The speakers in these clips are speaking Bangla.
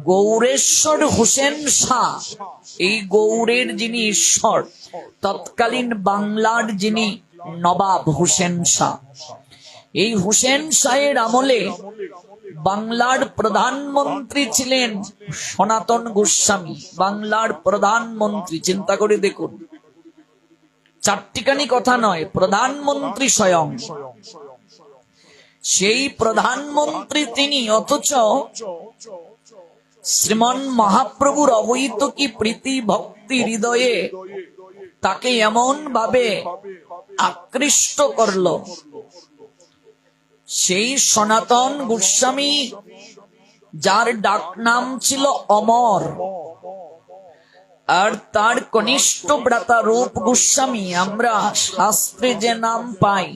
গৌরেশ্বর হোসেন শাহ, এই গৌড়ের যিনি ঈশ্বর, তৎকালীন বাংলার যিনি নবাব হোসেন শাহ, এই হোসেন শাহের আমলে বাংলার প্রধানমন্ত্রী ছিলেন সনাতন গোস্বামী। বাংলার প্রধানমন্ত্রী, চিন্তা করে দেখুন, চারটিখানি কথা নয়, প্রধানমন্ত্রী স্বয়ং। সেই প্রধানমন্ত্রী তিনি, অথচ শ্রীমন মহাপ্রভুর অবহিত কি প্রীতি ভক্তি হৃদয়ে তাকে এমন ভাবে আকৃষ্ট করল। সেই সনাতন গোস্বামী, যার ডাক নাম ছিল অমর, আর তার কনিষ্ঠ ভ্রাতা রূপ গোস্বামী, আমরা শাস্ত্রে যে নাম পাই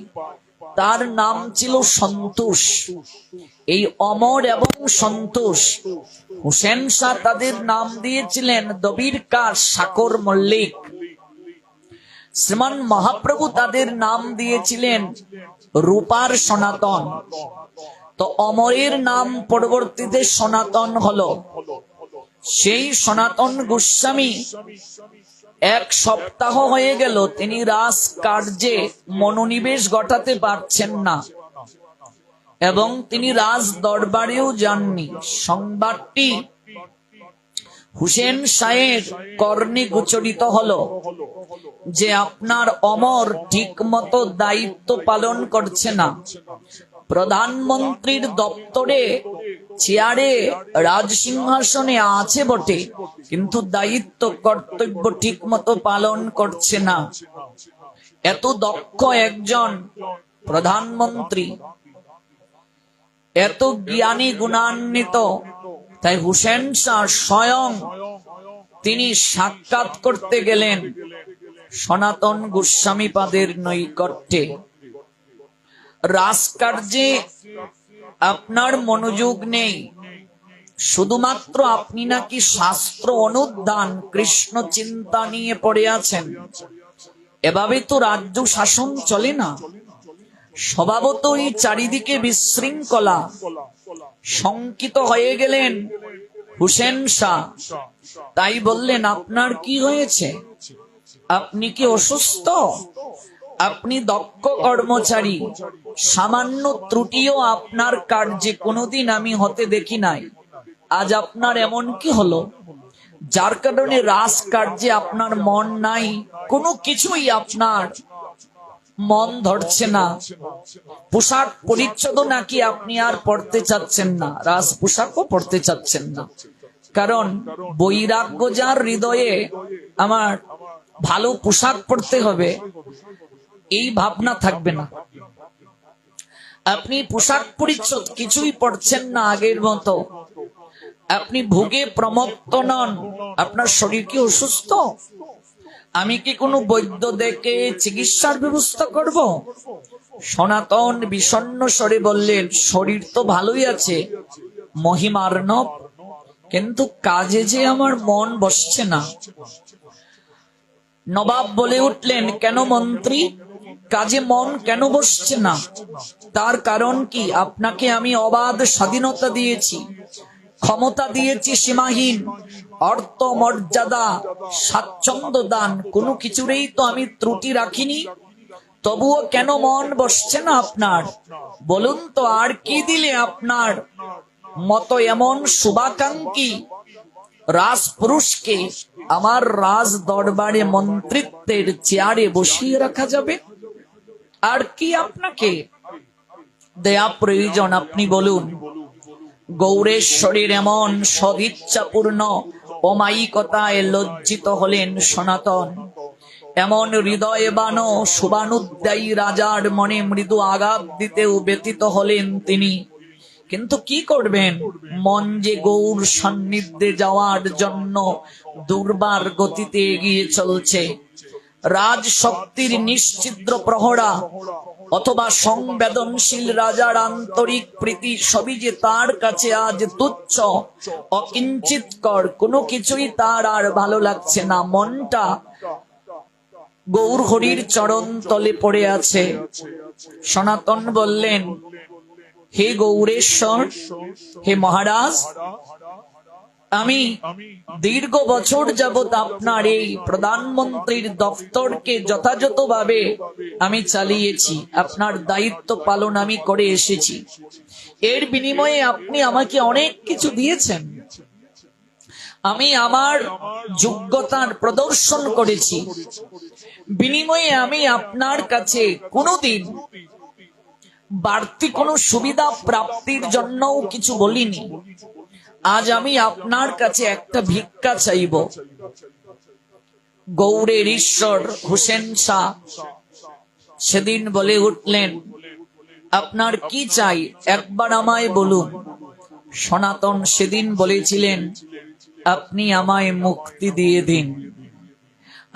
তার নাম ছিল সন্তোষ। এই অমর এবং সন্তোষ, হোসেন শাহ তাদের নাম দিয়েছিলেন দবির কাশ, সাকর মল্লিক। শ্রীমান মহাপ্রভু তাদের নাম দিয়েছিলেন রূপার সনাতন। তো অমরের নাম পরবর্তীতে সনাতন হলো। সেই সনাতন গোস্বামী এক সপ্তাহ হয়ে গেল তিনি রাস কার্যে মনোনিবেশ ঘটাতে পারছেন না, এবং তিনি রাজ দরবারেও যাননি। সংবাদটি হোসেন শাহের কর্ণে গোচরিত হলো যে আপনার অমর ঠিক মতো দায়িত্ব পালন করছে না। প্রধানমন্ত্রীর দপ্তরে চেয়ারে রাজসিংহাসনে আছে বটে, কিন্তু দায়িত্ব কর্তব্য ঠিক মতো পালন করছে না। এত দক্ষ একজন প্রধানমন্ত্রী, এত জ্ঞানী গুণান্বিত, তাই হোসেন শাহ স্বয়ং তিনি সাক্ষাৎ করতে গেলেন সনাতন গোস্বামী পাদের নৈকট্যে। রাজকার্যে আপনার মনোযোগ নেই, শুধুমাত্র আপনি নাকি শাস্ত্র অনুধান, কৃষ্ণ চিন্তা নিয়ে পড়ে আছেন। এভাবে তো রাজ্য শাসন চলে না। স্বভাবতই চারিদিকে বিশৃঙ্খলা। শঙ্কিত হয়ে গেলেন হোসেন শাহ, তাই বললেন, আপনার কি হয়েছে? আপনি কি অসুস্থ? আপনি দক্ষ কর্মচারী, সামান্য ত্রুটিও আপনার কার্যে কোনোদিন আমি হতে দেখি নাই। আজ আপনার এমন কি হলো যার কারণে রাজ কার্যে আপনার মন নাই? কোনো কিছুই আপনার মন ধরছে না। পোশাক পরিচ্ছদ নাকি আপনি আর পড়তে চাচ্ছেন না, রাজ পোশাকও পড়তে চাচ্ছেন না। কারণ বৈরাগ্য যার হৃদয়ে, আমার ভালো পোশাক পড়তে হবে, এই ভাবনা থাকবে না। আপনি পোশাক পরিচ্ছদ কিছুই পড়ছেন না আগের মতো, আপনি ভোগে প্রমত্ত নন। আপনার শরীর কি অসুস্থ? আমি কি কোনো বৈদ্য দেখে চিকিৎসার ব্যবস্থা করব? সনাতন বিষণ্ণ স্বরে বললেন, শরীর তো ভালোই আছে মহিমার্ণব, কিন্তু কাজে যে আমার মন বসছে না। নবাব বলে উঠলেন, কেন মন্ত্রী, কাজে মন কেন বসছে না? তার কারণ কি? আপনাকে আমি অবাধ স্বাধীনতা দিয়েছি, ক্ষমতা দিয়েছি সীমাহীন, অর্থ মর্যাদা স্বাচ্ছন্দ্য দান, কোনো কিছুরেই তো আমি ত্রুটি রাখিনি। তবুও কেন মন বসছে না আপনার? বলুন তো, আর কি দিলে আপনার মতো এমন শুভাকাঙ্ক্ষী রাজপুরুষকে আমার রাজ দরবারে মন্ত্রিত্বের চেয়ারে বসিয়ে রাখা যাবে? আর কি আপনাকে দেয়া প্রয়োজন? আপনি বলুন। গৌরেশ্বরীর এমন সদিচ্ছাপূর্ণ অমায়িকতায় লজ্জিত হলেন সনাতন। এমন হৃদয়বান শুভানুদ্দায়ী রাজার মনে মৃদু আঘাত দিতেও ব্যথিত হলেন তিনি। কিন্তু কি করবেন, মন যে গৌর সান্নিধ্যে যাওয়ার জন্য দুর্বার গতিতে এগিয়ে চলছে। রাজ শক্তির নিশ্চিদ্র প্রহরা অথবা সংবেদনশীল রাজার আন্তরিক প্রীতি সবই যে তার কাছে আজ তুচ্ছ, অকিঞ্চিতকর। কোনো কিছুই তার আর ভালো লাগছে না। মনটা গৌর হরির চরণ তলে পড়ে আছে। সনাতন বললেন, হে গৌরেশ্বর, হে মহারাজ, আমি দীর্ঘ বছর যাবৎ আপনার এই প্রধানমন্ত্রীর দপ্তরকে যথাযথভাবে আমি চালিয়েছি, আপনার দায়িত্ব পালন আমি করে এসেছি। এর বিনিময়ে আপনি আমাকে অনেক কিছু দিয়েছেন, আমি আমার যোগ্যতার প্রদর্শন করেছি। বিনিময়ে আমি আপনার কাছে কোনোদিন বাড়তি কোনো সুবিধা প্রাপ্তির জন্যও কিছু বলিনি। আজ আমি আপনার কাছে একটা ভিক্ষা চাইব। গৌড়ের ঈশ্বর হুসেন শাহ সেদিন বলে উঠলেন, আপনার কি চাই একবার আমায় বলুন। সনাতন সেদিন বলেছিলেন, আপনি আমায় মুক্তি দিয়ে দিন।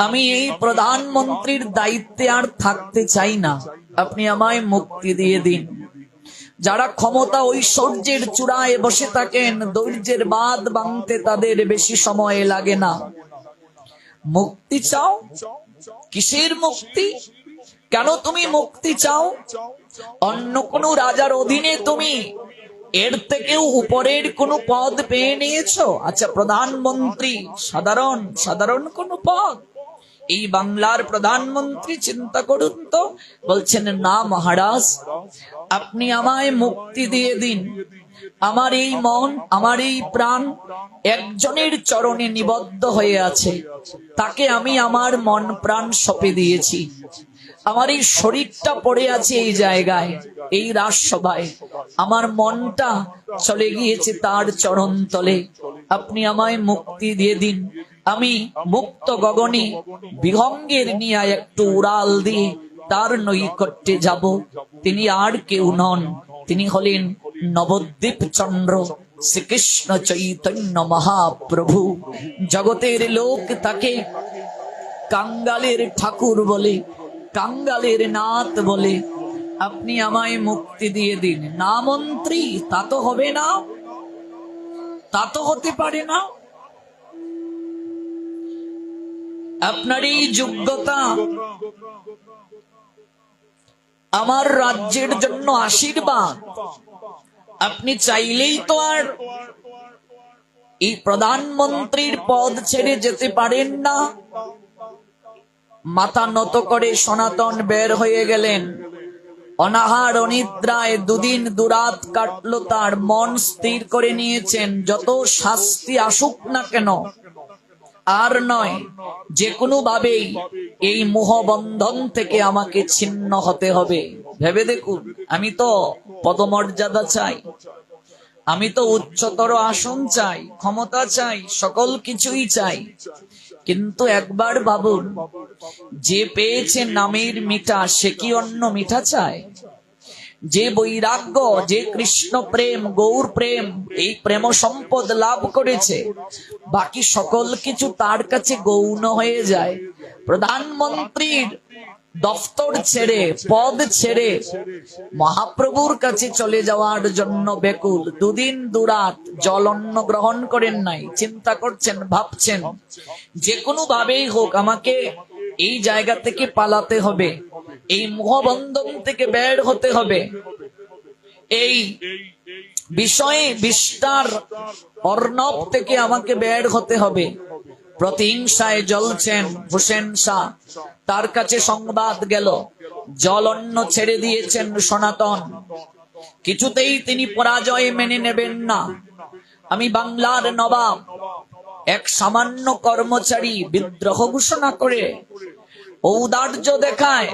আমি এই প্রধানমন্ত্রীর দায়িত্বে আর থাকতে চাই না, আপনি আমায় মুক্তি দিয়ে দিন। যারা ক্ষমতা ঐশ্বর্যের চূড়ায় বসে থাকেন, ধৈর্যের বাঁধ ভাঙতে তাদের বেশি সময় লাগে না। মুক্তি চাও? কিসের মুক্তি? কেন তুমি মুক্তি চাও? অন্য কোন রাজার অধীনে তুমি এর থেকেও উপরের কোন পদ পেয়ে নিয়েছো? আচ্ছা, প্রধানমন্ত্রী সাধারণ কোন পদ? এই বাংলার প্রধানমন্ত্রী, চিন্তা করুন তো। বলছেন, না মহারাজ, আপনি আমায় মুক্তি দিয়ে দিন। আমার এই মন, আমার এই প্রাণ একজনের চরণে নিবদ্ধ হয়ে আছে, তাকে আমি আমার মন প্রাণ সঁপে দিয়েছি। আমার এই শরীরটা পড়ে আছে এই জায়গায়, এই রাজসভায়, আমার মনটা চলে গিয়েছে তার চরণ তলে। আপনি আমায় মুক্তি দিয়ে দিন। আমি মুক্ত গগনে বিহঙ্গের নিয়ে একটু উড়াল দিয়ে তার নৈকট্যে যাব। তিনি আর কেউ নন, তিনি হলেন নবদ্বীপ চন্দ্র শ্রীকৃষ্ণ চৈতন্য মহাপ্রভু। জগতের লোক তাকে কাঙ্গালের ঠাকুর বলে, কাঙ্গালের নাথ বলে। আপনি আমায় মুক্তি দিয়ে দিন। না মন্ত্রী, তা তো হবে না, তা তো হতে পারে না। আপনার এই যোগ্যতা আমার রাজ্যের জন্য আশীর্বাদ। আপনি চাইলেই তো আর এই প্রধানমন্ত্রীর পদ ছেড়ে যেতে পারেন না। মাথা নত করে সনাতন বের হয়ে গেলেন। অনাহার অনিদ্রায় দুদিন দুরাত কাটলো তার। মন স্থির করে নিয়েছেন, যত শাস্তি আসুক না কেন আর নয়, যে কোনো ভাবেই এই মোহবন্ধন থেকে আমাকে ছিন্ন হতে হবে। ভেবে দেখুন, আমি তো পদমর্যাদা চাই, আমি তো উচ্চতর আসন চাই, ক্ষমতা চাই, সকল কিছুই চাই, কিন্তু একবার ভাবুন, যে পেয়েছে নামের মিঠা সে কি অন্য মিঠা চায়? যে বৈরাগ্য, যে কৃষ্ণ প্রেম, গৌর প্রেম, এই প্রেম সম্পদ লাভ করেছে, বাকি সকল কিছু তার কাছে গৌণ হয়ে যায়। প্রধানমন্ত্রীর দফতর ছেড়ে, পদ ছেড়ে মহাপ্রভুর কাছে চলে যাওয়ার জন্য বেকুল। দুদিন দুরাত জল অন্ন গ্রহণ করেন নাই। চিন্তা করছেন, ভাবছেন, যে কোনো ভাবেই হোক আমাকে এই জায়গা থেকে পালাতে হবে, এই মোহবন্ধন থেকে বের হতে হবে, এই বিষয়ে বিস্তার অর্ণব থেকে আমাকে বের হতে হবে। প্রতিহিংসায় জ্বলছেন হুসেন শাহ। তার কাছে সংবাদ গেল, জল অন্ন ছেড়ে দিয়েছেন সনাতন। কিছুতেই তিনি পরাজয় মেনে নেবেন না। আমি বাংলার নবাব, এক সামান্য কর্মচারী বিদ্রোহ ঘোষণা করে ঔদার্য দেখায়,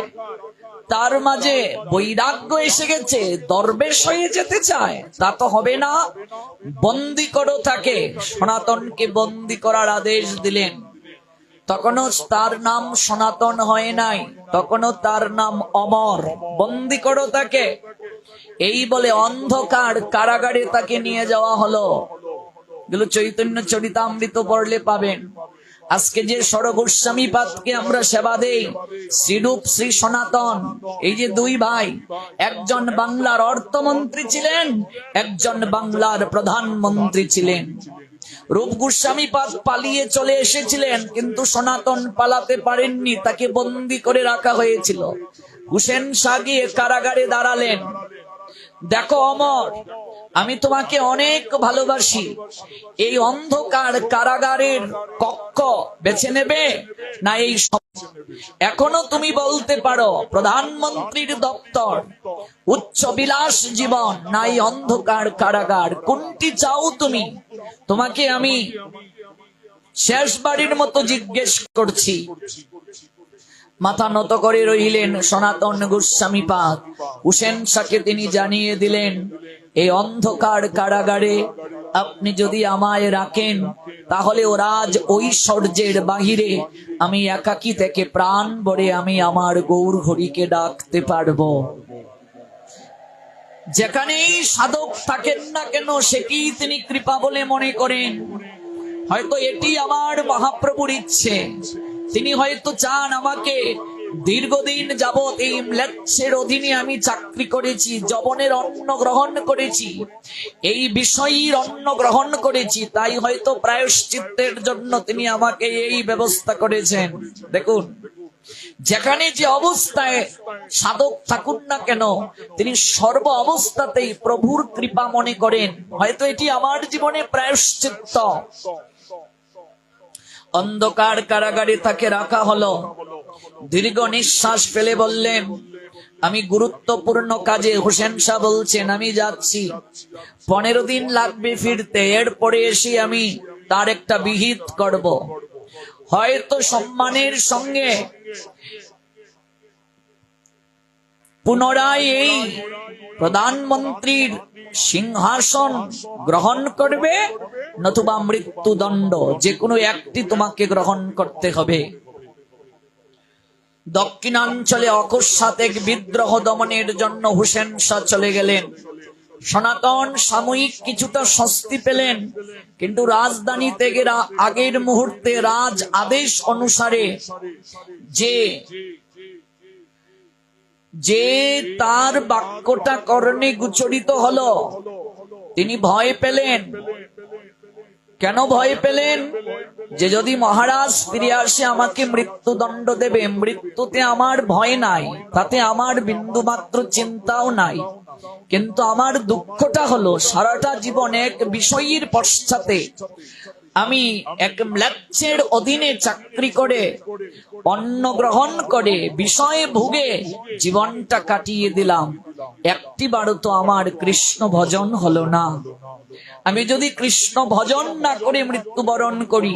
তার মাঝে বৈরাগ্য এসে গেছে, দরবেশ হয়ে যেতে চায়, তা তো হবে না। বন্দি করো তাকে। সনাতনকে বন্দি করার আদেশ দিলেন। তখনও তার নাম সনাতন হয় নাই, তখনও তার নাম অমর। বন্দি করো তাকে, এই বলে অন্ধকার কারাগারে তাকে নিয়ে যাওয়া হলো। এগুলো চৈতন্য চরিতামৃত পড়লে পাবেন। আজকে যে সরগোস্বামী পাদকে আমরা সেবা দেই, শ্রীরূপ শ্রী সনাতন, এই যে দুই ভাই, একজন বাংলার অর্থমন্ত্রী ছিলেন, একজন বাংলার প্রধানমন্ত্রী ছিলেন। রূপ গোস্বামী পাদ পালিয়ে চলে এসেছিলেন, কিন্তু সনাতন পালাতে পারেননি, তাকে বন্দী করে রাখা হয়েছিল। হুসেন শাহ গিয়ে কারাগারে দাঁড়ালেন। দেখো অমর, আমি তোমাকে অনেক ভালোবাসি, এই অন্ধকার কারাগারের কক্ষ বেছে নেবে না এই এখনো তুমি বলতে পারো প্রধানমন্ত্রীর দপ্তর, উচ্চ বিলাস জীবন, না এই অন্ধকার কারাগার, কোনটি চাও তুমি? তোমাকে আমি শেষবারের মতো জিজ্ঞেস করছি। মাথা নত করে রইলেন সনাতন গোস্বামী পাদ। হুসেন শাহকে তিনি জানিয়ে দিলেন, এই অন্ধকার কারাগারে আপনি যদি আমায় রাখেন, তাহলে ও রাজ ঐশ্বর্যের বাহিরে আমি একাকী থেকে প্রাণ ভরে আমি আমার গৌর হরিকে ডাকতে পারবো। যেখানেই সাধক থাকেন না কেন, সেটি তিনি কৃপা বলে মনে করেন। হয়তো এটি আমার মহাপ্রভুর ইচ্ছে, তিনি হয়তো চান আমাকে দীর্ঘদিন যাবৎ এই ম্লেচ্ছের অধীনে আমি চাকরি করেছি, যবনের অন্ন গ্রহণ করেছি, এই বিষয়ীর অন্ন গ্রহণ করেছি, তাই হয়তো প্রায়শ্চিত্তের জন্য তিনি আমাকে এই ব্যবস্থা করেছেন। দেখুন, যেখানে যে অবস্থায় সাধক থাকুন না কেন, তিনি সর্ব অবস্থাতেই প্রভুর কৃপা মনে করেন। হয়তো এটি আমার জীবনে প্রায়শ্চিত্ত। অন্ধকার কারাগারে তাকে রাখা হলো। দীর্ঘ নিঃশ্বাস ফেলে বললেন, আমি গুরুত্বপূর্ণ কাজে, হোসেন শাহ বলছেন আমি যাচ্ছি, 15 দিন লাগবে ফিরতে, এরপরে এসে আমি তার একটা বিহিত করব। হয়তো সম্মানের সঙ্গে পুনরায় এই প্রধানমন্ত্রীর সিংহাসন গ্রহণ করবে, নতুবা মৃত্যুদণ্ড, যে কোনো একটি তোমাকে গ্রহণ করতে হবে। দক্ষিণাঞ্চলে অকস্মাৎ এক বিদ্রোহ দমনের জন্য হুসেন শাহ চলে গেলেন। সনাতন সাময়িক কিছুটা স্বস্তি পেলেন, কিন্তু রাজধানী থেকে আগের মুহূর্তে রাজ আদেশ অনুসারে যে তার বাক্যটা কর্ণে গোচরিত হলো, তিনি ভয় পেলেন। কেন ভয় পেলেন? যে যদি মহারাজ ফিরে আসে আমাকে মৃত্যুদণ্ড দেবে। মৃত্যুতে আমার ভয় নাই, তাতে আমার বিন্দুমাত্র চিন্তাও নাই, কিন্তু আমার দুঃখটা হলো সারাটা জীবন এক বিষয়ীর পশ্চাতে আমি এক ম্লেচ্ছের অধীনে চাকরি করে, অন্ন গ্রহণ করে, বিষয়ে ভুগে জীবনটা কাটিয়ে দিলাম। একটিবারও তো আমার কৃষ্ণ ভজন হলো না। আমি যদি কৃষ্ণ ভজন না করে মৃত্যুবরণ করি,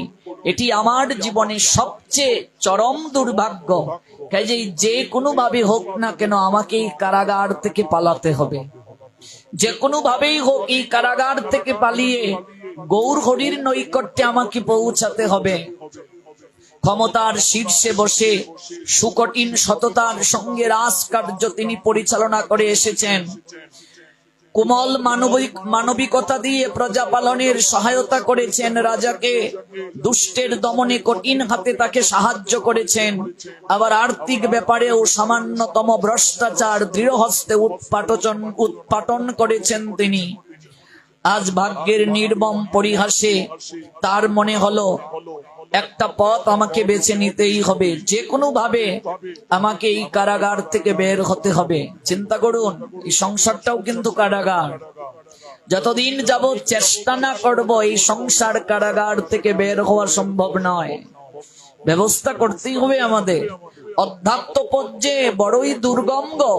এটি আমার জীবনে সবচেয়ে চরম দুর্ভাগ্য। কাজেই যে কোনো ভাবে হোক না কেন আমাকে এই কারাগার থেকে পালাতে হবে। যে কোনো ভাবেই হোক এই কারাগার থেকে পালিয়ে গৌর হরির নৈকট্যে আমাকে পৌঁছাতে হবে। ক্ষমতার শীর্ষে বসে সুকঠিন সততার সঙ্গে রাজকার্য তিনি পরিচালনা করে এসেছেন। কোমল মানবিকতা দিয়ে প্রজা পালনের সহায়তা করেছেন, রাজাকে দুষ্টের দমনে কঠিন হাতে তাকে সাহায্য করেছেন। আবার আর্থিক ব্যাপারেও সামান্যতম ভ্রষ্টাচার দৃঢ় হস্তে উৎপাটন করেছেন তিনি। আজ ভাগ্যের নির্মম পরিহাসে তার মনে হলো একটা পথ আমাকে বেছে নিতেই হবে, যে কোনো ভাবে আমাকে এই কারাগার থেকে বের হতে হবে। চিন্তা করুন, এই সংসারটাও কিন্তু কারাগার। যতদিন যাবৎ চেষ্টা না করব এই সংসার কারাগার থেকে বের হওয়া সম্ভব নয়। ব্যবস্থা করতেই হবে আমাদের। অধ্যাত্ম পথ যে বড়ই দুর্গম গো,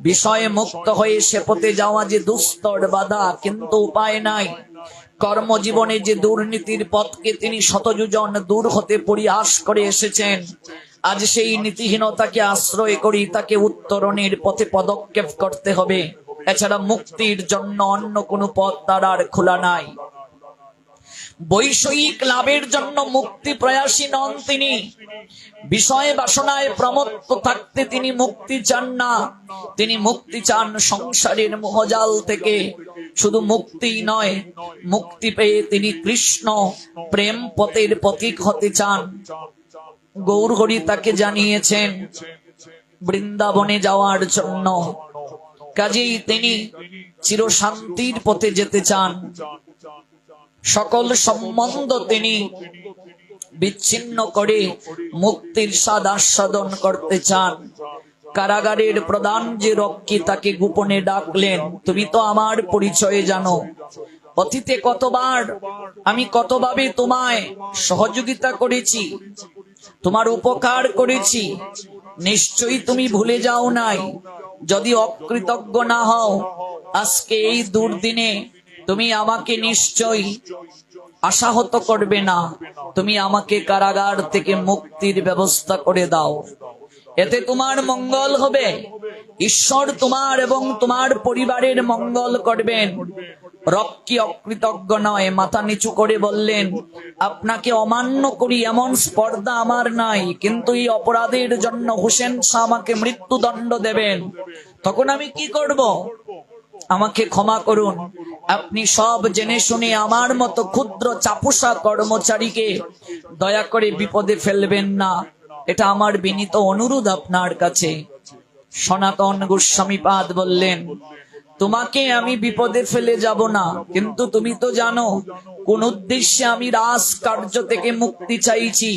বিষয়ে মুক্ত হয়ে সে পথে যাওয়া যে দুস্তর বাধা, কিন্তু উপায় নাই। কর্মজীবনে যে দুর্নীতির পথকে তিনি শতযোজন দূর হতে পরিহাস করে এসেছেন, আজ সেই নীতিহীনতাকে আশ্রয় করি তাকে উত্তরণের পথে পদক্ষেপ করতে হবে। এছাড়া মুক্তির জন্য অন্য কোনো পথ তার আর খোলা নাই। বৈষয়িক লাভের জন্য মুক্তি প্রয়াসী নন তিনি। বিষয় বাসনায় প্রমত্ত থাকতে তিনি মুক্তি চান না। তিনি মুক্তি চান সংসারের মোহজাল থেকে। শুধু মুক্তি নয়, মুক্তি পেয়ে তিনি কৃষ্ণ প্রেম পথের পথিক হতে চান। গৌর হরি তাকে জানিয়েছেন বৃন্দাবনে যাওয়ার জন্য। কাজেই তিনি চিরশান্তির পথে যেতে চান। সকল সম্বন্ধ তিনি বিচ্ছিন্ন করে মুক্তির স্বাদ আস্বাদন করতে চান। কারাগারের প্রধান যে রক্ষী তাকে গোপনে ডাকলেন, তুমি তো আমার পরিচয় জানো, অতীতে কতবার আমি কতভাবে তোমায় সহযোগিতা করেছি, তোমার উপকার করেছি, নিশ্চয়ই তুমি ভুলে যাও নাই। যদি অকৃতজ্ঞ না হও, আজকে এই দুর্দিনে তুমি আমাকে নিশ্চয়ই আশাহত করবে না। তুমি আমাকে কারাগার থেকে মুক্তির ব্যবস্থা করে দাও, এতে তোমার মঙ্গল হবে। ঈশ্বর তোমার এবং তোমার পরিবারের মঙ্গল করবেন। রক্ষী অকৃতজ্ঞ নয়, মাথা নিচু করে বললেন, আপনাকে অমান্য করি এমন স্পর্ধা আমার নাই, কিন্তু এই অপরাধের জন্য হোসেন শাহ আমাকে মৃত্যুদণ্ড দেবেন, তখন আমি কি করব? আমাকে ক্ষমা করুন। আপনি সব জেনে শুনে আমার মতো ক্ষুদ্র চাপুষা কর্মচারীকে দয়া করে বিপদে ফেলবেন না, এটা আমার বিনীত অনুরোধ আপনার কাছে। সনাতন গোস্বামীপাদ বললেন, তোমাকে আমি বিপদে ফেলে যাব না, কিন্তু তুমি তো জানো কোন উদ্দেশ্যে আমি রাজকার্য থেকে মুক্তি চাইছি।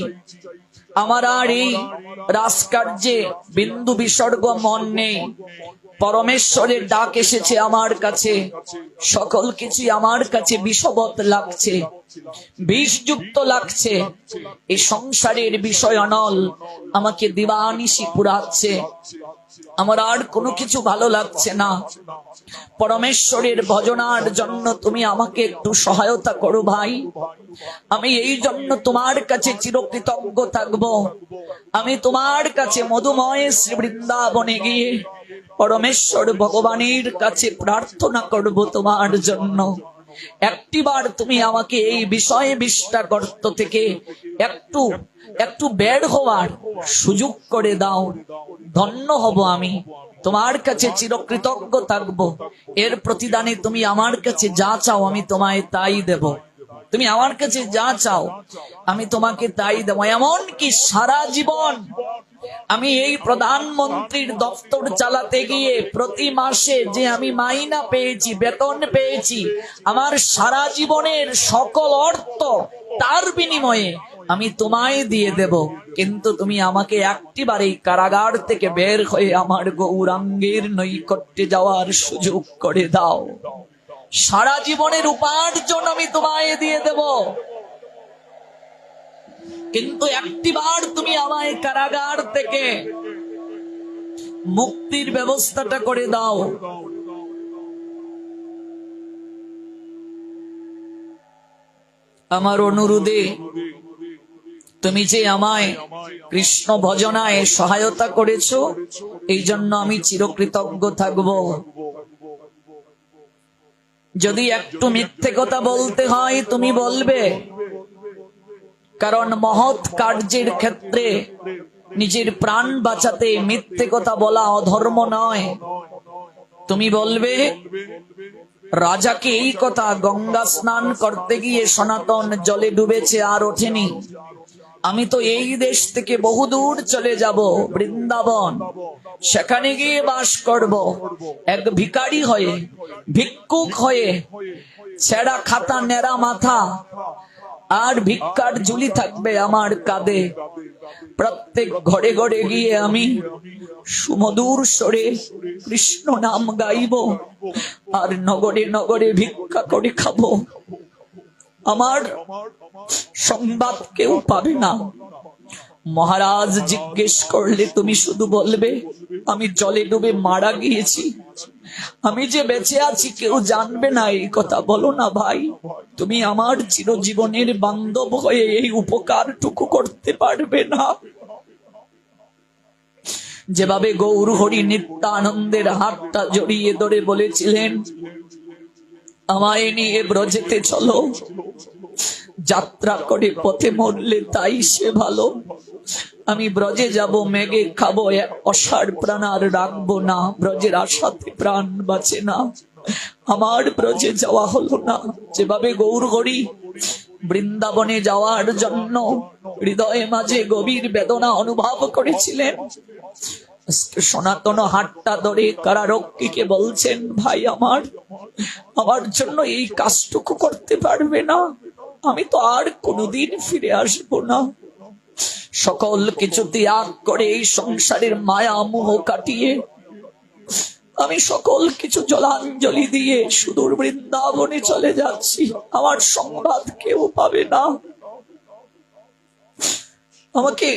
আমার আর এই রাজকার্যে বিন্দু বিসর্গ মন নেই। পরমেশ্বরের ডাক এসেছে আমার কাছে, সকল কিছু আমার কাছে বিষবৎ লাগছে, বিষযুক্ত লাগছে। এই সংসারের বিষয় অনল আমাকে দিবানিশি পুরাচ্ছে, আমার আর কোনো কিছু ভালো লাগছে না। পরমেশ্বরের ভজনার জন্য তুমি আমাকে একটু সহায়তা করো ভাই, আমি এই জন্য তোমার কাছে চিরকৃতজ্ঞ থাকব। আমি তোমার কাছে মধুময় শ্রী বৃন্দাবনে গিয়ে পরমেশ্বর ভগবানের কাছে প্রার্থনা করব তোমার জন্য। একটিবার তুমি আমাকে এই বিষয়ে বিষ্ঠা গর্ত থেকে একটু বের হওয়ার সুযোগ করে দাও, ধন্য হব আমি, তোমার কাছে চিরকৃতজ্ঞ থাকবো। এর প্রতিদানে তুমি আমার কাছে যা চাও আমি তোমায় তাই দেব। তুমি আমার কাছে যা চাও আমি তোমাকে তাই দেব। এমন কি সারা জীবন আমি এই প্রধানমন্ত্রীর দপ্তর চালাতে গিয়ে প্রতি মাসে যে আমি মাইনা পেয়েছি, বেতন পেয়েছি, আমার সারা জীবনের সকল অর্থ তার বিনিময়ে আমি তোমায় দিয়ে দেব, কিন্তু তুমি আমাকে একটিবার এই কারাগার থেকে বের হয়ে আমার গৌরাঙ্গের নৈকট্যে যাওয়ার সুযোগ করে দাও। সারা জীবনের উপার্জন আমি তোমায় দিয়ে দেব, কিন্তু একটিবার তুমি আমায় কারাগার থেকে মুক্তির ব্যবস্থাটা করে দাও। আমার অনুরোধে তুমি যে আমায় কৃষ্ণ ভজনায় সহায়তা করেছো, এই জন্য আমি চিরকৃতজ্ঞ থাকব। যদি একটু মিথ্যে কথা বলতে হয় তুমি বলবে, কারণ মহৎ কার্যের ক্ষেত্রে নিজের প্রাণ বাঁচাতে মিথ্যে কথা বলা অধর্ম নয়। তুমি বলবে, রাজাকে এই কথা গঙ্গা স্নান করতে গিয়ে সনাতন জলে ডুবেছে আর ওঠেনি, আমি তো এই দেশ থেকে বহুদূর চলে যাব বৃন্দাবন, সেখানে গিয়ে বাস করব এক ভিখারি হয়ে, ভিক্ষুক হয়ে, ছেঁড়া খাতা নেড়া মাথা আর ভিক্ষার ঝুলি থাকবে আমার কাঁধে। প্রত্যেক ঘরে ঘরে গিয়ে আমি সুমধুর স্বরে কৃষ্ণ নাম গাইব আর নগরে নগরে ভিক্ষা করে খাবো। আমার সংবাদ কেউ পাবে না। মহারাজ জিজ্ঞেস করলে তুমি শুধু বলবে, আমি জলে ডুবে মারা গিয়েছি, আমি যে বেঁচে আছি কেউ জানবে না। এই কথা বলো না ভাই, তুমি আমার চিরজীবনের বান্ধব হয়ে এই উপকারটুকু করতে পারবে না। যেভাবে গৌর হরি নিত্যানন্দের হাতটা জড়িয়ে ধরে বলেছিলেন, আমায় নিয়ে ব্রজেতে চলো, যাত্রা করে পথে মরলে তাই সে ভালো। আমি ব্রজে যাব, মেঘে খাবো, অসার প্রাণ আর রাখবো না, ব্রজের আশাতে প্রাণ বাঁচে না, আমার ব্রজে যাওয়া হলো না। যেভাবে গৌর হরি বৃন্দাবনে যাওয়ার জন্য হৃদয়ে মাঝে গভীর বেদনা অনুভব করেছিলেন, সনাতন হাতটা ধরে কারারক্ষীকে বলছেন, ভাই আমার জন্য এই কাজটুকু করতে পারবে না, আমি তো আর কোনোদিন ফিরে আসবো না। সকল কিছু ত্যাগ করে এই সংসারের মায়া মোহ কাটিয়ে আমি সকল কিছু জলাঞ্জলি দিয়ে সুদূর বৃন্দাবনে চলে যাচ্ছি। আমার সংবাদ কেউ পাবে না। আমাকে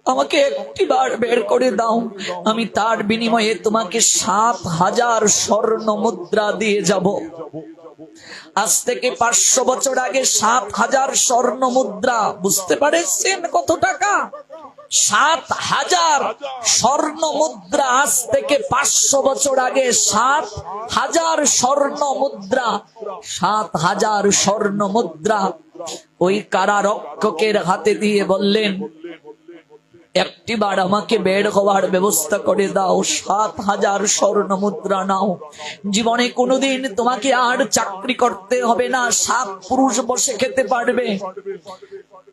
আমাকে একটিবার বের করে দাও, আমি তার বিনিময়ে তোমাকে 7,000 স্বর্ণ মুদ্রা দিয়ে যাব। আজ থেকে 500 বছর আগে 7,000 স্বর্ণ মুদ্রা, বুঝতে পারছেন কত টাকা? 7,000 স্বর্ণ মুদ্রা। আজ থেকে 500 বছর আগে 7,000 স্বর্ণ মুদ্রা। 7,000 স্বর্ণ মুদ্রা ওই কারারক্ষকের হাতে দিয়ে বললেন, একটিবার আমাকে বের হওয়ার ব্যবস্থা করে দাও, 7,000 স্বর্ণ মুদ্রা নাও। জীবনে কোনোদিন তোমাকে আর চাকরি করতে হবে না, 7 পুরুষ বসে খেতে পারবে।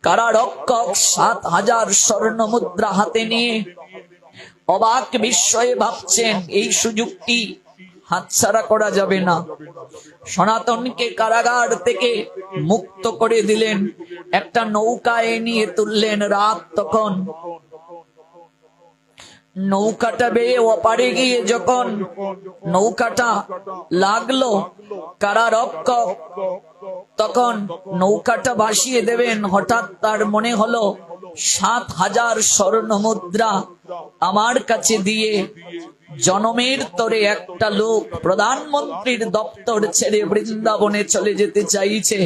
কারারক্ষক 7,000 স্বর্ণ মুদ্রা হাতে নিয়ে অবাক বিস্ময়ে ভাবছেন, এই সুযোগটি হাতছাড়া করা যাবে না। সনাতনকে কারাগার থেকে মুক্ত করে দিলেন, একটা নৌকায় নিয়ে তুললেন। রাত তখন। নৌকাটা বেয়ে ওপারে গিয়ে যখন নৌকাটা লাগলো কারারক্ষক তখন নৌকাটা ভাসিয়ে দেবেন। হঠাৎ তার মনে হলো 7,000 স্বর্ণ মুদ্রা আমার কাছে দিয়ে জনমের তরে একটা লোক প্রধানমন্ত্রীর দপ্তর ছেড়ে বৃন্দাবনে চলে যেতে চাইছে।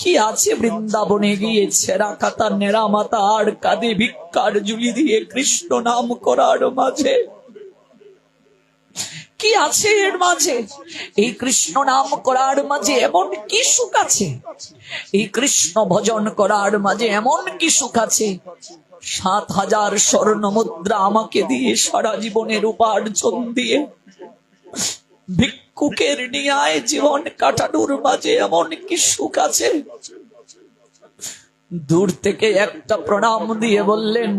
কি আছে বৃন্দাবনে গিয়ে? ছেঁড়া খাতা নেড়া মাথা আর কাঁধে ভিক্ষার ঝুলি দিয়ে কৃষ্ণ নাম করার মাঝে কি আছে? এর মাঝে এই কৃষ্ণ নাম করার মাঝে এমন কি সুখ আছে? এই কৃষ্ণ ভজন করার মাঝে এমন কি সুখ আছে? 7,000 স্বর্ণ মুদ্রা আমাকে দিয়ে সারা জীবনের উপার্জন দিয়ে ভিক্ষুকের ন্যায় জীবন কাটানোর মাঝে এমন কি সুখ আছে? দূর থেকে একটা প্রণাম দিয়ে বললেন,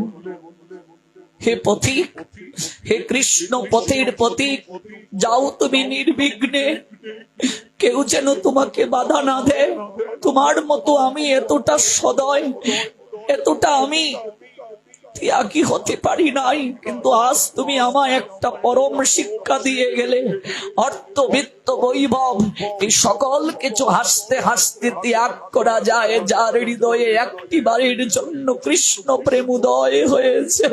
হে পথিক, হে কৃষ্ণ পথের পথিক, যাও তুমি নির্বিঘ্নে, কেউ যেন তোমাকে বাধা না দেয়। তোমার মতো আমি এতটা সদয়, এতটা আমি ত্যাগী হতে পারি নাই, কিন্তু আজ তুমি আমায় একটা পরম শিক্ষা দিয়ে গেলে। অর্থ বিত্ত বৈভব এই সকল কিছু হাসতে হাসতে ত্যাগ করা যায়, যার হৃদয়ে একটি বারের জন্য কৃষ্ণ প্রেম উদয় হয়েছে,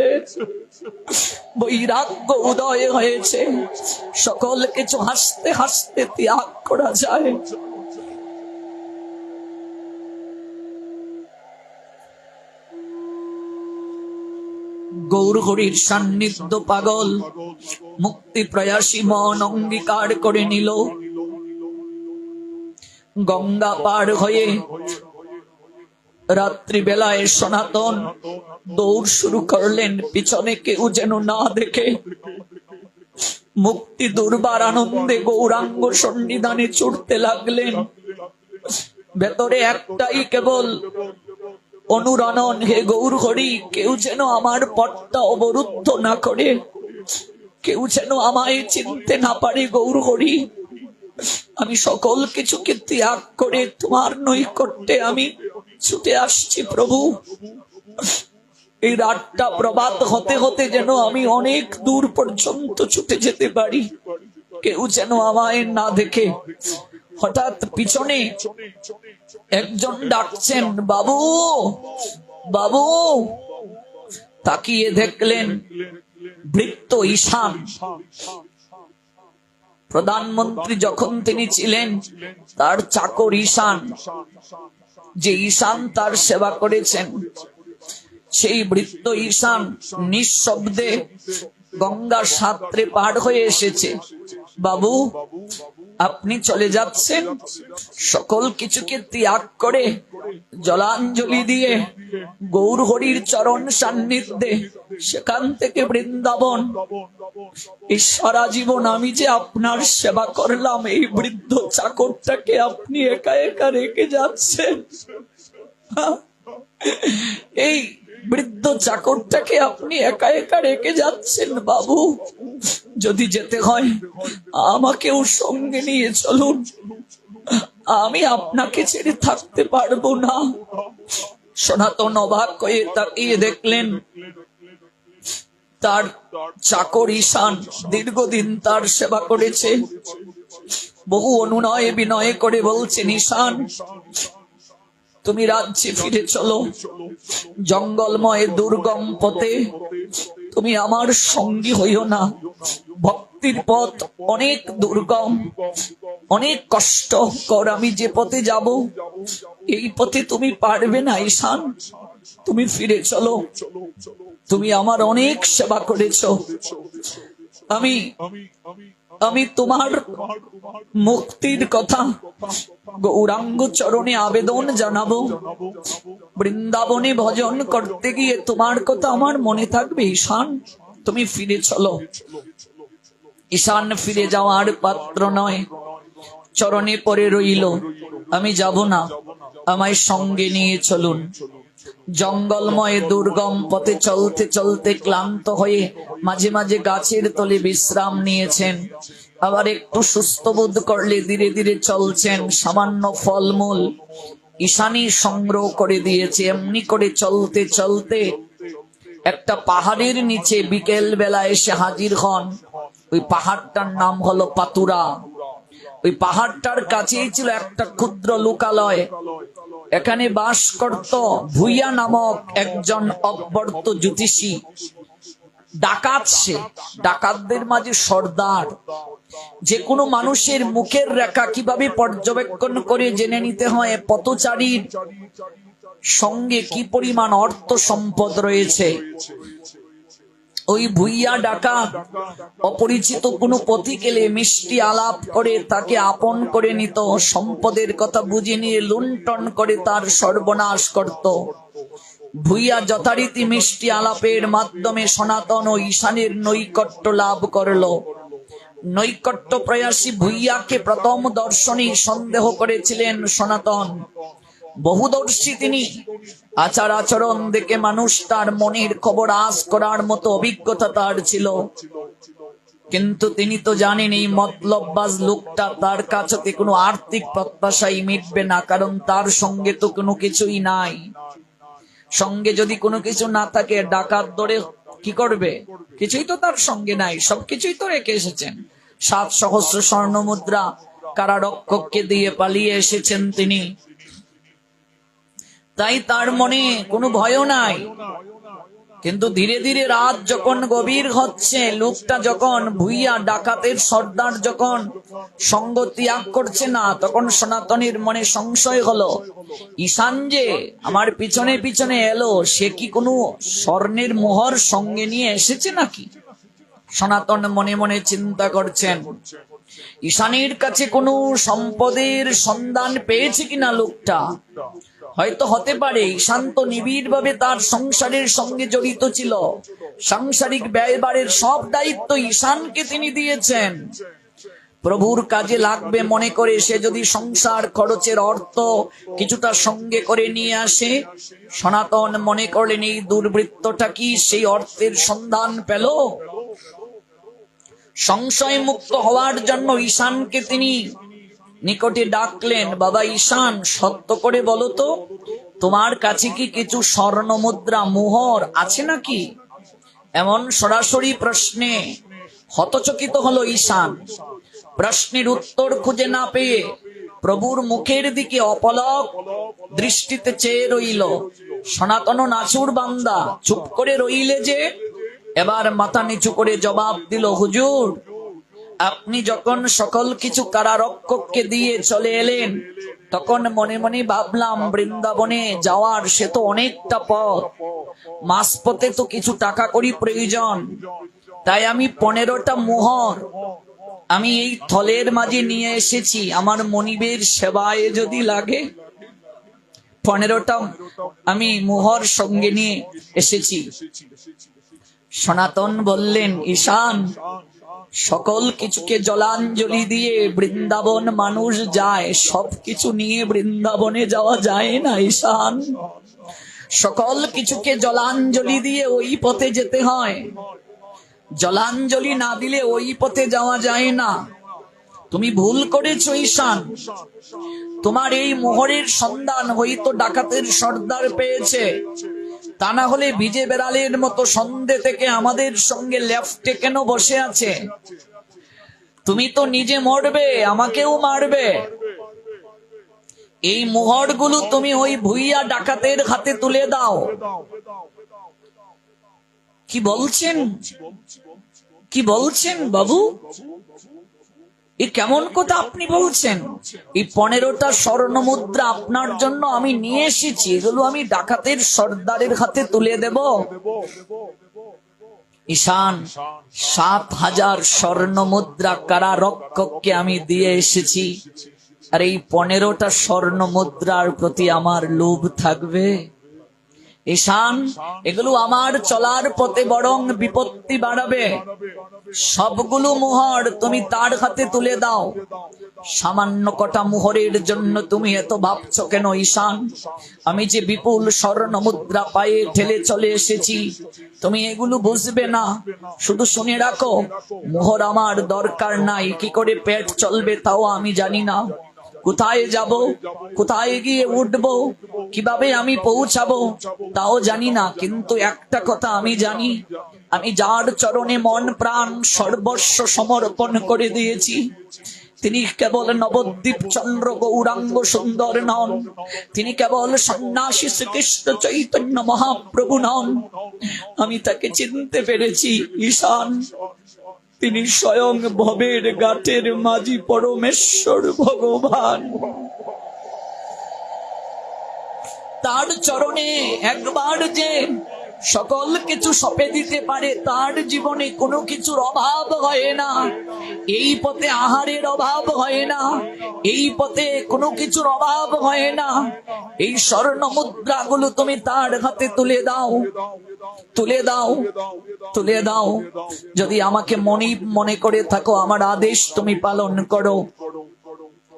বৈরাগ্য উদয় হয়েছে। সকল কিছু হাসতে হাসতে ত্যাগ করা যায়। গৌর হরির সান্নিধ্য পাগল মুক্তি প্রয়াসী মন অঙ্গীকার করে নিল। গঙ্গা পার হয়ে রাত্রিবেলায় সনাতন দৌড় শুরু করলেন, পিছনে কেউ যেন না দেখে। মুক্তি দুর্বার আনন্দে গৌরাঙ্গ সন্নিধানে ছুটতে লাগলেন। ভেতরে একটাই কেবল অনুরণন, হে গৌর হরি, কেউ যেন আমার পথটা অবরুদ্ধ না করে, কেউ যেন আমায় চিনতে না পারে। গৌর হরি, আমি সকল কিছুকে ত্যাগ করে তোমার নৈকট্যে আমি ছুটে আসছি প্রভু। এই রাতটা প্রভাত হতে হতে যেন আমি অনেক দূর পর্যন্ত ছুটে যেতে পারি, কেউ যেন আমায় না দেখে। হঠাৎ পিছনে একজন ডাকছেন, বাবু বাবু। তাকিয়ে দেখলেন ভৃত্য ঈশান। প্রধানমন্ত্রী যখন তিনি ছিলেন, তার চাকর ঈশান, যে ঈশান তার সেবা করেছেন, সেই ভৃত্য ঈশান নিঃশব্দে গঙ্গার সাঁতরে পার হয়ে এসেছে। বাবু, আপনি চলে যাচ্ছেন সকল কিছুকে ত্যাগ করে, জলাঞ্জলি দিয়ে গৌর হরির চরণ সান্নিধ্যে, সেখান থেকে বৃন্দাবন। এই সারা জীবন আমি যে আপনার সেবা করলাম, এই বৃদ্ধ চাকরটাকে আপনি একা একা রেখে যাচ্ছেন। এই বৃদ্ধ চাকরটাকে আপনি একা একা রেখে যাচ্ছেন। বাবু, যদি যেতে হয় আমাকেও সঙ্গে নিয়ে চলুন, আমি আপনাকে ছেড়ে থাকতে পারবো না। সনাতন অবাক হয়ে তাকিয়ে দেখলেন তার চাকর ঈশান দীর্ঘদিন তার সেবা করেছে। বহু অনুনয়ে বিনয়ে করে বলছেন, ঈশান তুমি রাজ্যে ফিরে চলো, জঙ্গলময় দুর্গম পথে তুমি আমার সঙ্গী হইও না। ভক্তির পথ অনেক দুর্গম, অনেক কষ্টকর, আমি যে পথে যাব এই পথে তুমি পারবে না। ঈশান তুমি ফিরে চলো, তুমি আমার অনেক সেবা করেছ, আমি আমি তোমার মুক্তির কথা গৌরাঙ্গ চরণে আবেদন জানাবো। বৃন্দাবনে ভজন করতে গিয়ে তোমার কথা আমার মনে থাকবে। ঈশান তুমি ফিরে চলো। ঈশান ফিরে যাওয়ার পাত্র নয়, চরণে পড়ে রইল, আমি যাব না, আমায় সঙ্গে নিয়ে চলুন। জঙ্গলময় দুর্গম পথে চলতে চলতে ক্লান্ত হয়ে মাঝে মাঝে গাছের তলে বিশ্রাম নিয়েছেন, আবার একটু সুস্থ বোধ করলে ধীরে ধীরে চলছেন। সামান্য ফলমূল ঈশানী সংগ্রহ করে দিয়েছে। এমনি করে চলতে চলতে একটা পাহাড়ের নিচে বিকেল বেলা এসে হাজির হন। ওই পাহাড়টার নাম হলো পাতুরা। ওই পাহাড়টার কাছেই ছিল একটা ক্ষুদ্র লোকালয়। এখানে বাস করত ভুইয়া নামক একজন অব্যর্ত জ্যোতিষী, ডাকাত। সে ডাকাতদের মাঝে সর্দার। যে কোনো মানুষের মুখের রেখা কিভাবে পর্যবেক্ষণ করে জেনে নিতে হয় পথচারীর সঙ্গে কি পরিমাণ অর্থ সম্পদ রয়েছে। ওই ভুইয়া ডাকাত অপরিচিত কোনো পথি গেলে মিষ্টি আলাপ করে তাকে আপন করে নিত, সম্পদের কথা বুঝে নিয়ে লুণ্ঠন করে তার সর্বনাশ করত। ভুইয়া যথারীতি মিষ্টি আলাপের মাধ্যমে সনাতন ও ঈশানের নৈকট্য লাভ করল। নৈকট্য প্রয়াসী ভুইয়াকে প্রথম দর্শনেই সন্দেহ করেছিলেন সনাতন। বহুদর্শী তিনি, আচার আচরণ দেখে মানুষ তার মনের খবর আজ করার মতো অভিজ্ঞতা তার ছিল। কিন্তু তিনি তো জানেন এই মতলববাজ লোকটা, তার কাছে কোনো আর্থিক প্রত্যাশাই মিটবে না, কারণ তার সঙ্গে তো কোনো কিছুই নাই। সঙ্গে যদি কোনো কিছু না থাকে ডাকাত ধরে কি করবে? কিছুই তো তার সঙ্গে নাই, সবকিছুই তো রেখে এসেছেন। 7 সহস্র স্বর্ণ মুদ্রা কারারক্ষককে দিয়ে পালিয়ে এসেছেন তিনি, তাই তার মনে কোনো ভয়ও নাই। কিন্তু ধীরে ধীরে রাত যখন গভীর হচ্ছে, লোকটা যখন ভুইয়া ডাকাতের সর্দার যখন সঙ্গ ত্যাগ করছে না, তখন সনাতনের মনে সংশয় হলো, ঈশান যে আমার পিছনে পিছনে এলো, সে কি কোনো স্বর্ণের মোহর সঙ্গে নিয়ে এসেছে নাকি? সনাতন মনে মনে চিন্তা করছেন, ঈশানের কাছে কোনো সম্পদের সন্ধান পেয়েছে কিনা লোকটা। হয়তো হতে পারে ঈশান তো নিবিড় ভাবে তার সংসারের সঙ্গে জড়িত ছিল। সাংসারিক ব্যয়ভারের সব দায়িত্ব ঈশানকে তিনি দিয়েছেন। প্রভুর কাজে লাগবে মনে করে সে যদি সংসার খরচের অর্থ কিছুটা সঙ্গে করে নিয়ে আসে, সনাতন মনে করলেন এই দুর্বৃত্তটা কি সেই অর্থের সন্ধান পেল। সংশয় মুক্ত হওয়ার জন্য ঈশানকে তিনি নিকটে ডাকলেন, বাবা ঈশান, সত্য করে বলো তো, তোমার কাছে কি কিছু স্বর্ণ মুদ্রা মোহর আছে নাকি? এমন সরাসরি প্রশ্নে হতচকিত হলো ঈশান। প্রশ্নের উত্তর খুঁজে না পেয়ে প্রভুর মুখের দিকে অপলক দৃষ্টিতে চেয়ে রইল। সনাতন নাচুর বান্দা, চুপ করে রইলে যে? এবার মাথা নিচু করে জবাব দিল, হুজুর, আপনি যখন সকল কিছু কারারক্ষককে দিয়ে চলে এলেন, তখন মনে মনে ভাবলাম বৃন্দাবনে যাওয়ার সে তো অনেকটা পথ, মাঝপথে তো কিছু টাকা করি প্রয়োজন। তাই আমি 15টা মোহর আমি এই থলের মাঝে নিয়ে এসেছি, আমার মনিবের সেবায় যদি লাগে। 15টা আমি মোহর সঙ্গে নিয়ে এসেছি। সনাতন বললেন, ঈশান, সকল কিছুকে জলাঞ্জলি দিয়ে বৃন্দাবন মানুষ যায়, সবকিছু নিয়ে বৃন্দাবনে যাওয়া যায় না ঈশান। সকল কিছুকে জলাঞ্জলি দিয়ে ওই পথে যেতে হয়, জলাঞ্জলি না দিলে ওই পথে যাওয়া যায় না। তুমি ভুল করেছো ঈশান। তোমার এই মোহরের সন্ধান হয়তো ডাকাতের সর্দার পেয়েছে, তা না হলে ভিজে বেড়ালের মতো সন্ধে থেকে আমাদের সঙ্গে লেফটে কেন বসে আছে? তুমি তো নিজে মরবে, আমাকেও মারবে। এই মোহরগুলো তুমি ওই ভুইয়া ডাকাতের হাতে তুলে দাও। কি বলছেন, কি বলছেন বাবু? এই কেমন কথা আপনি বলছেন? এই 15টা স্বর্ণ মুদ্রা আপনার জন্য আমি নিয়ে এসেছি, এগুলো আমি ডাকাতের সর্দারের হাতে তুলে দেব? ঈশান, 7,000 স্বর্ণ মুদ্রা কারারক্ষককে আমি দিয়ে এসেছি, আর এই 15টা স্বর্ণ মুদ্রার প্রতি আমার লোভ থাকবে? ঈশান, এগুলো আমার চলার পথে বরং বিপত্তি বাড়াবে। সবগুলো মোহর তুমি তার হাতে তুলে দাও। সামান্য কটা মোহরের জন্য তুমি এত ভাবছো কেন ঈশান? আমি যে বিপুল স্বর্ণ মুদ্রা পায়ে ঠেলে চলে এসেছি, তুমি এগুলো বুঝবে না। শুধু শুনে রাখো, মোহর আমার দরকার নাই, কি করে পেট চলবে তাও আমি জানি না, কোথায় যাব, কোথায় গিয়ে উঠবো, কিভাবে আমি পৌঁছাবো তাও জানি না। কিন্তু একটা কথা আমি জানি, আমি যার চরণে মন প্রাণ সর্বস্ব সমর্পণ করে দিয়েছি, তিনি কেবল নবদ্বীপ চন্দ্র গৌরাঙ্গ সুন্দর নন, তিনি কেবল সন্ন্যাসী শ্রীকৃষ্ণ চৈতন্য মহাপ্রভু নন। আমি তাকে চিনতে পেরেছি ঈশান, তিনি স্বয়ং ভবের ঘাটের মাঝি পরমেশ্বর ভগবান। তার চরণে একবার যে সকল কিছু সঁপে দিতে পারে, তার জীবনে কোনো কিছুর অভাব হয় না। এই পথে আহারের অভাব হয় না, এই পথে কোনো কিছুর অভাব হয় না। এই স্বর্ণ মুদ্রাগুলো তুমি তার হাতে তুলে দাও, তুলে দাও, তুলে দাও। যদি আমাকে মনিব মনে করে থাকো, আমার আদেশ তুমি পালন করো।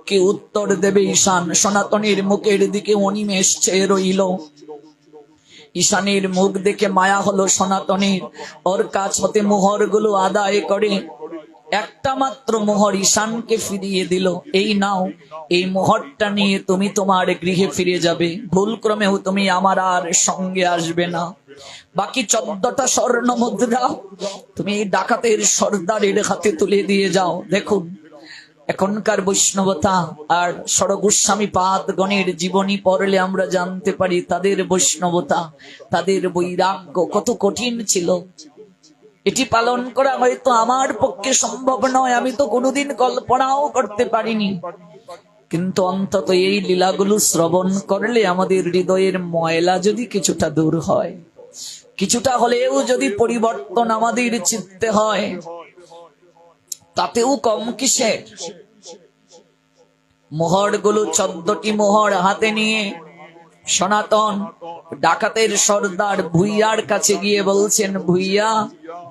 কি উত্তর দেবে ঈশান? সনাতনীর মুখের দিকে অনিমেষ চেয়ে রইল। ঈশানের মুখ দেখে মায়া হলো সনাতনীর। ওর কাছ হতে মোহর গুলো আদায় করে একটা মাত্র মোহর ঈশানকে ফিরিয়ে দিল। এই নাও, এই মোহরটা নিয়ে তুমি তোমার গৃহে ফিরে যাবে, ভুল ক্রমেও তুমি আমার আর সঙ্গে আসবে না। বাকি 14টা স্বর্ণ মুদ্রা তুমি এই ডাকাতের সর্দারের হাতে তুলে দিয়ে যাও। দেখুন, এখনকার বৈষ্ণবতা আর ষড়গোস্বামী পাদগণের জীবনী পড়লে আমরা জানতে পারি তাদের বৈষ্ণবতা, তাদের বৈরাগ্য কত কঠিন ছিল। এটি পালন করা হয়তো আমার পক্ষে সম্ভব নয়, আমি তো কোনোদিন কল্পনাও করতে পারিনি, কিন্তু অন্তত এই লীলাগুলো শ্রবণ করলে আমাদের হৃদয়ের ময়লা যদি কিছুটা দূর হয়, কিছুটা হলেও যদি পরিবর্তন আমাদের চিত্তে হয়, তাতেও কম কিসের। মোহর গুলো 14টি মোহর হাতে নিয়ে সনাতন ডাকাতের সর্দার ভুইয়ার কাছে গিয়ে বলছেন, ভুইয়া,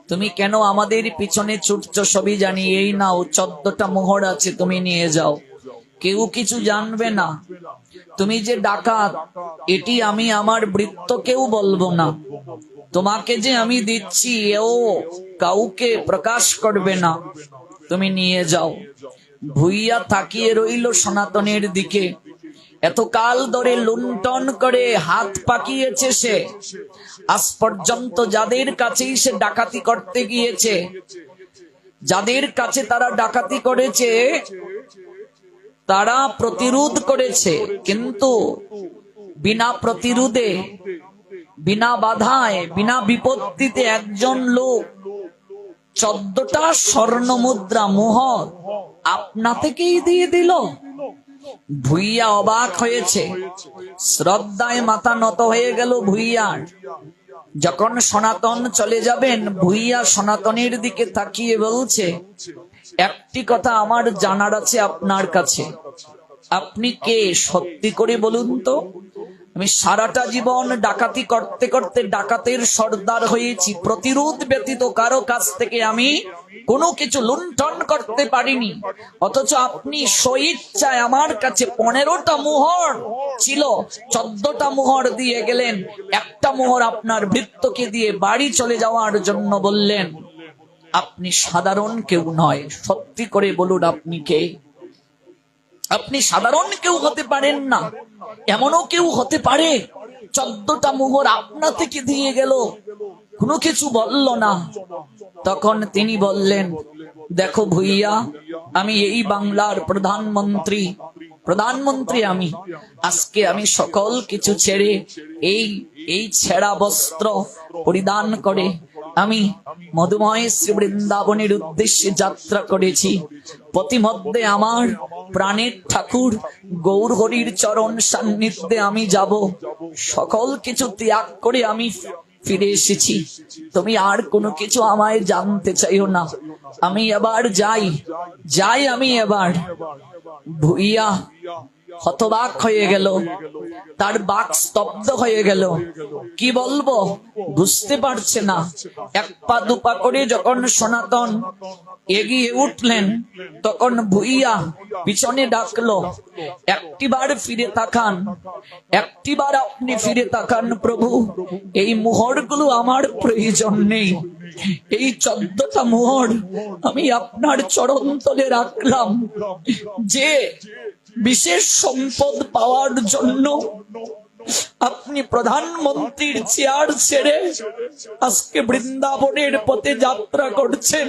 তুমি কেন আমাদের পিছনে ছুটছ সবই জানি, এই নাও 14টা মোহর আছে, তুমি নিয়ে যাও, কেউ কিছু জানবে না। তুমি যে ডাকাত এটি আমি আমার বৃত্তকেও বলবো না, তোমাকে যে আমি দিচ্ছি এও কাউকে প্রকাশ করবে না, তুমি নিয়ে যাও। ভুইয়া তাকিয়ে রইল সনাতনের দিকে। এতকাল ধরে লুণ্ঠন করে হাত পাকিয়েছে সে, আজ পর্যন্ত যাদের কাছেই সে ডাকাতি করতে গিয়েছে, যাদের কাছে তারা ডাকাতি করেছে, তারা প্রতিরোধ করেছে, কিন্তু বিনা প্রতিরোধে, বিনা বাধায়, বিনা বিপত্তিতে একজন লোক 14টা স্বর্ণ মুদ্রা মোহর আপনা থেকেই দিয়ে দিল। ভুইয়া অবাক হয়েছে, শ্রদ্ধায় মাথা নত হয়ে গেল ভুইয়ার। যখন সনাতন চলে যাবেন, ভুইয়া সনাতনের দিকে তাকিয়ে বলছে, একটি কথা আমার জানার আছে আপনার কাছে, আপনি কে সত্যি করে বলুন তো? আমি সারাটা জীবন ডাকাতি করতে করতে ডাকাতের সর্দার হয়েছি, প্রতিরোধ ব্যতীত কারো কাছ থেকে আমি কোনো কিছু লুণ্ঠন করতে পারিনি, অথচ আপনি স্বইচ্ছায় আমার কাছে 15টা মোহর ছিল, 14টা মোহর দিয়ে গেলেন, একটা মোহর আপনার ভৃত্যকে দিয়ে বাড়ি চলে যাওয়ার জন্য বললেন। আপনি সাধারণ কেউ নয়। সত্যি করে বলুন, আপনি কে? আপনি সাধারণ কেউ হতে পারেন না। এমনও কেউ হতে পারে 14টা মোহর আপনা থেকে দিয়ে গেল, কোনো কিছু বলল না। তখন তিনি বললেন, দেখো ভুইয়া, আমি এই বাংলার প্রধানমন্ত্রী আমি। আজকে আমি সকল কিছু ছেড়ে এই এই ছেঁড়া বস্ত্র পরিধান করে আমি মধুময় শ্রী বৃন্দাবনের উদ্দেশ্যে যাত্রা করেছি। পথিমধ্যে আমার প্রাণের ঠাকুর গৌর হরির চরণ সান্নিধ্যে আমি যাব। সকল কিছু ত্যাগ করে আমি ফিরে এসেছি। তুমি আর কোনো কিছু আমায় জানতে চাইও না। আমি এবার যাই আমি এবার। ভুইয়া হতবাক হয়ে গেল, তার বাক স্তব্ধ হয়ে গেল। কি বলবো বুঝতে পারছে না। এক পা দুপা করে যখন সনাতন এগিয়ে উঠলেন, তখন ভুইয়া পিছনে ডাকলো, একটিবার ফিরে তাকান, একটিবার আপনি ফিরে তাকান প্রভু। এই মোহরগুলো আমার প্রয়োজন নেই। এই 14টা মোহর আমি আপনার চরণ তলে রাখলাম। যে বিশেষ সম্পদ পাওয়ার জন্য আপনি প্রধানমন্ত্রীর চেয়ার ছেড়ে আজকে বৃন্দাবনের পথে যাত্রা করছেন,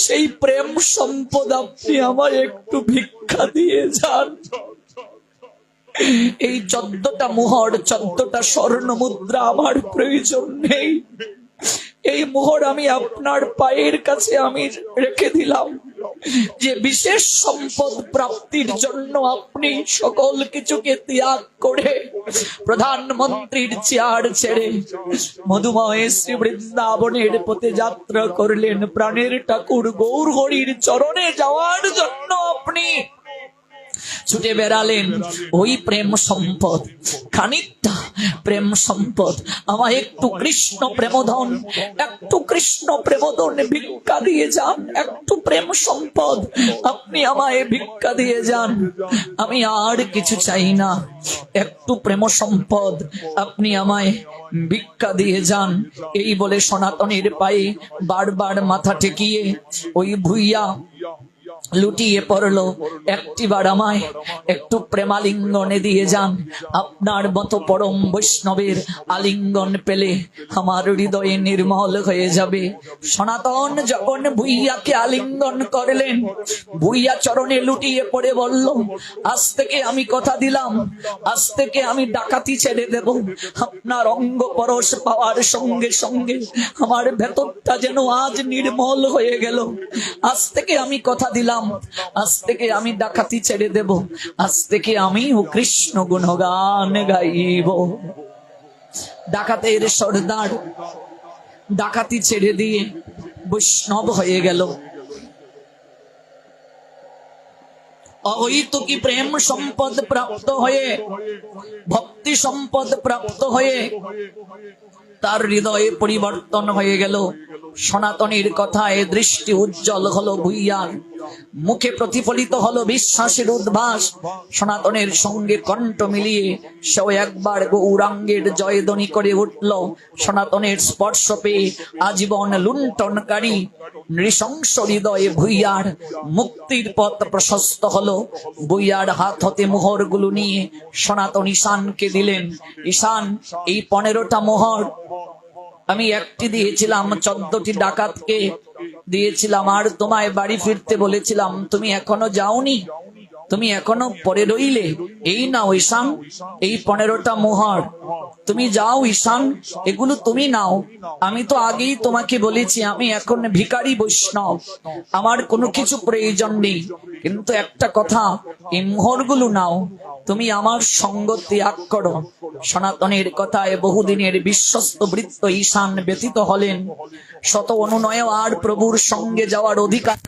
সেই প্রেম সম্পদ আপনি আমায় একটু ভিক্ষা দিয়ে যান। এই 14টা মোহর, 14টা স্বর্ণ মুদ্রা আমার প্রয়োজন নেই। এই মোহর আমি আপনার পায়ের কাছে আমি রেখে দিলাম। যে বিশেষ সম্পদ প্রাপ্তির জন্য আপনি সকল কিছুকে ত্যাগ করে প্রধানমন্ত্রীর চেয়ার ছেড়ে মধুময় শ্রী বৃন্দাবনের পথে যাত্রা করলেন, প্রাণের ঠাকুর গৌর হরির চরণে যাওয়ার জন্য আপনি ছুটে বেড়ালেন। ওই প্রেম সম্পদ, খানিকটা প্রেম সম্পদ আমায় একটু কৃষ্ণ প্রেমধন, একটু কৃষ্ণ প্রেমধন ভিক্ষা দিয়ে যান। একটু প্রেম সম্পদ আপনি আমায় ভিক্ষা দিয়ে যান। আমি আর কিছু চাই না। একটু প্রেম সম্পদ আপনি আমায় ভিক্ষা দিয়ে যান। এই বলে সনাতনের পায়ে বারবার মাথা ঠেকিয়ে ওই ভুইয়া লুটিয়ে পড়লো। একটিবার আমায় একটু প্রেমালিঙ্গনে দিয়ে যান। আপনার মতো পরম বৈষ্ণবের আলিঙ্গন পেলে আমার হৃদয়ে নির্মল হয়ে যাবে। সনাতন যখন ভুইয়াকে আলিঙ্গন করলেন, ভুইয়া চরণে লুটিয়ে পড়ে বলল, আজ থেকে আমি কথা দিলাম, আজ থেকে আমি ডাকাতি ছেড়ে দেব। আপনার অঙ্গ পরশ পাওয়ার সঙ্গে সঙ্গে আমার ভেতরটা যেন আজ নির্মল হয়ে গেল। আজ থেকে আমি কথা দিলাম, আজ থেকে আমি ডাকাতি ছেড়ে দেব। আজ থেকে আমিও কৃষ্ণ গুণগান গাইব। ডাকাতের সর্দার ডাকাতি ছেড়ে দিয়ে বৈষ্ণব হয়ে গেল। অহৈত কি প্রেম সম্পদ প্রাপ্ত হয়ে, ভক্তি সম্পদ প্রাপ্ত হয়ে তার হৃদয়ে পরিবর্তন হয়ে গেল। সনাতনের কথায় দৃষ্টি উজ্জ্বল হলো ভুইয়ার, মুখে প্রতিফলিত হলো বিশ্বাসের উদ্ভাস। সনাতনের সঙ্গে কণ্ঠ মিলিয়ে সেও একবার গৌরাঙ্গের জয়ধ্বনি করে উঠল। সনাতনের স্পর্শ পেয়ে আজীবন লুণ্ঠনকারী নৃশংস হৃদয়ে ভুইয়ার মুক্তির পথ প্রশস্ত হলো। ভুইয়ার হাত হতে মোহরগুলো নিয়ে সনাতন ঈশানকে দিলেন। ঈশান, এই 15টা মোহর আমি একটি দিয়েছিলাম 14টি ডাকাতকে দিয়েছিলাম, আর তোমায় বাড়ি ফিরতে বলেছিলাম, তুমি এখনো যাওনি, তুমি এখনো পড়ে রইলে। এই নাও ঈশান, এই 15টা মোহর, তুমি যাও ঈশান, এগুলো তুমি নাও। আমি তো আগেই তোমাকে বলেছি আমি এখন ভিখারি বৈষ্ণব, আমার কোনো কিছু প্রয়োজন নেই, কিন্তু একটা কথা, এই মোহরগুলো নাও, তুমি আমার সঙ্গ ত্যাগ করো। সনাতনের কথায় বহুদিনের বিশ্বস্ত বৃত্ত ঈশান ব্যতীত হলেন। শত অনুনয় আর প্রভুর সঙ্গে যাওয়ার অধিকার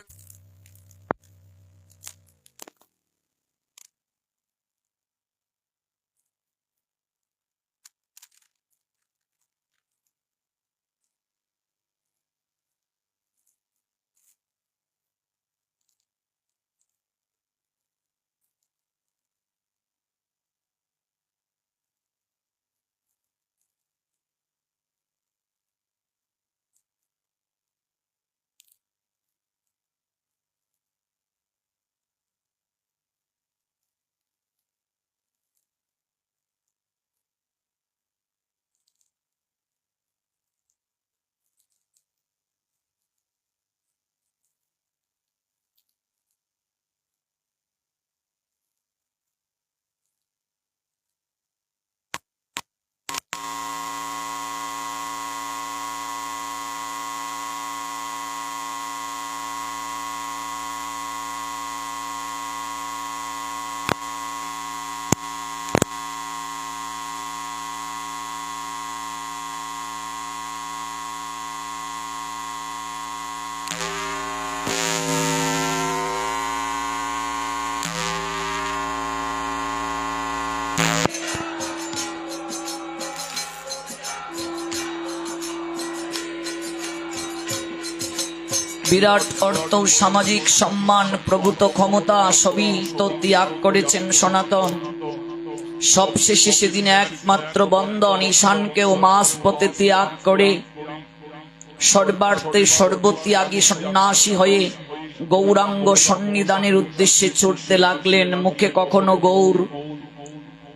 বিরাট অর্থ, সামাজিক সম্মান, প্রভূত ক্ষমতা সবই তো ত্যাগ করেছেন সনাতন। সবশেষে সেদিন একমাত্র বন্ধন ঈশানকেও মাস পথে ত্যাগ করে সর্বার্থে সর্বত্যাগী সন্ন্যাসী হয়ে গৌরাঙ্গ সন্নিধানের উদ্দেশ্যে ছুটতে লাগলেন। মুখে কখনো গৌর,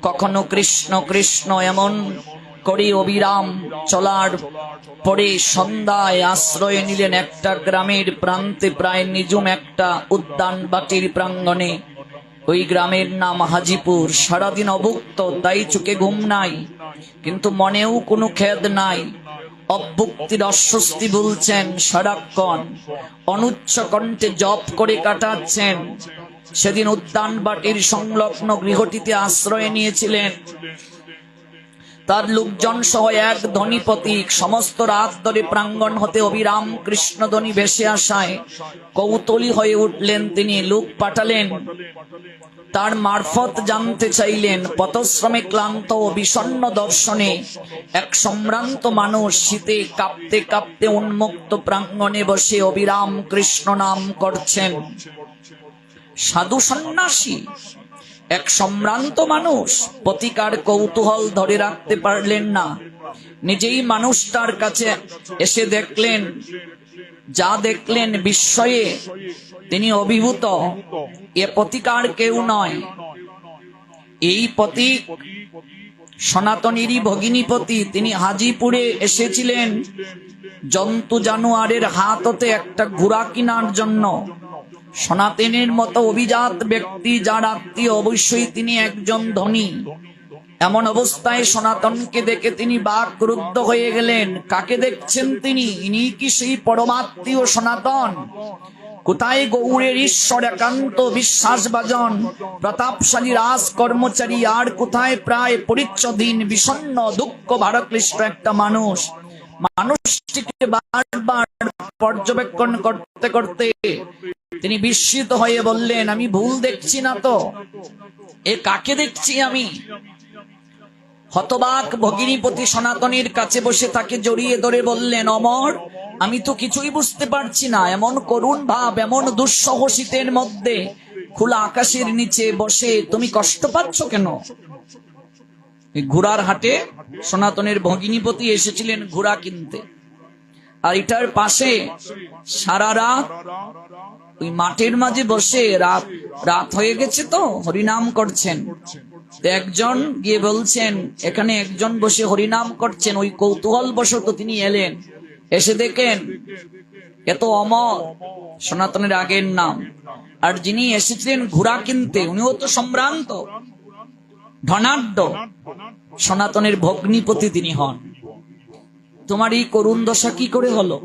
কখনো কৃষ্ণ কৃষ্ণ এমন করে অবিরাম চলার পরে সন্ধ্যায় আশ্রয় নিলেন একটা গ্রামের প্রান্তে, প্রায় নিঝুম একটা উদ্যান বাটির প্রাঙ্গণে। ওই গ্রামের নাম হাজিপুর। সারাদিন অভুক্ত, তাই চোখে ঘুম নাই, কিন্তু মনেও কোনো খেদ নাই। অভুক্তির অস্বস্তি বলছেন সারাক্ষণ, অনুচ্চ কণ্ঠে জপ করে কাটাচ্ছেন। সেদিন উদ্যান বাটির সংলগ্ন গৃহটিতে আশ্রয় নিয়েছিলেন। তার লোকজন সহ এক ধ্বনিপথিক। সমস্ত রাত ধরে প্রাঙ্গণ হতে অবিরাম কৃষ্ণধ্বনি ভেসে আসায় কৌতূহলী হয়ে উঠলেন তিনি। লোক পাঠালেন, তার মারফত জানতে চাইলেন। পথশ্রমে ক্লান্ত ও বিষণ্ণ দর্শনে এক সম্ভ্রান্ত মানুষ শীতে কাঁপতে কাঁপতে উন্মুক্ত প্রাঙ্গণে বসে অবিরাম কৃষ্ণ নাম করছেন। সাধু সন্ন্যাসী, এক সম্ভ্রান্ত মানুষ। পথিকার কৌতূহল ধরে রাখতে পারলেন না, নিজেই মানুষটার কাছে এসে দেখলেন। যা দেখলেন বিস্ময়ে তিনি অভিভূত। এ পথিকার কেউ নয়, এই পথিক সনাতনেরই ভগিনীপতি। তিনি হাজিপুরে এসেছিলেন জন্তু জানোয়ারের হাত হতে একটা ঘোড়া কেনার জন্য। সনাতনের মতো অভিজাত ব্যক্তি, যার আত্মীয়, অবশ্যই তিনি একজন ধনী। এমন অবস্থায় সনাতনকে দেখে তিনি বাক্রুদ্ধ হয়ে গেলেন। কাকে দেখছেন তিনি? ইনি কি সেই পরমাত্মীয় সনাতন? কোথায় গৌরের ঈশ্বর একান্ত বিশ্বাসভাজন প্রতাপশালী রাজ কর্মচারী? আর কোথায় প্রায় পরিচ্ছদহীন বিষণ্ণ দুঃখ ভারক্লিষ্ট একটা মানুষ? মানুষটিকে বারবার পর্যবেক্ষণ করতে করতে তিনি বিস্মিত হয়ে বললেন, আমি ভুল দেখছি না তো? এ কাকে দেখছি আমি? হতবাক ভগিনীপতি সনাতনীর কাছে বসে তাকে জড়িয়ে ধরে বললেন, অমর, আমি তো কিছুই বুঝতে পারছি না। এমন করুণ ভাব, এমন দুঃসহ শীতের মধ্যে খোলা আকাশের নিচে বসে তুমি কষ্ট পাচ্ছ কেন? ঘোড়ার হাটে সনাতনের ভগিনীপতি এসেছিলেন ঘোড়া কিনতে, আর এটার পাশে সারা রাত ওই মাঠের মাঝে বসে রাত হয়ে গেছে তো হরিনাম করছেন। একজন গিয়ে বলছেন, এখানে একজন বসে হরিনাম করছেন। ওই কৌতূহল বশত তিনি এলেন। এসে দেখেন এত অমর, সনাতনের আগের নাম। আর যিনি এসেছিলেন ঘোড়া কিনতে, উনিও তো সম্ভ্রান্ত ধনাঢ্য, সনাতনের ভগ্নিপতি তিনি হন। তোমার এই করুণ দশা কি করে হলো?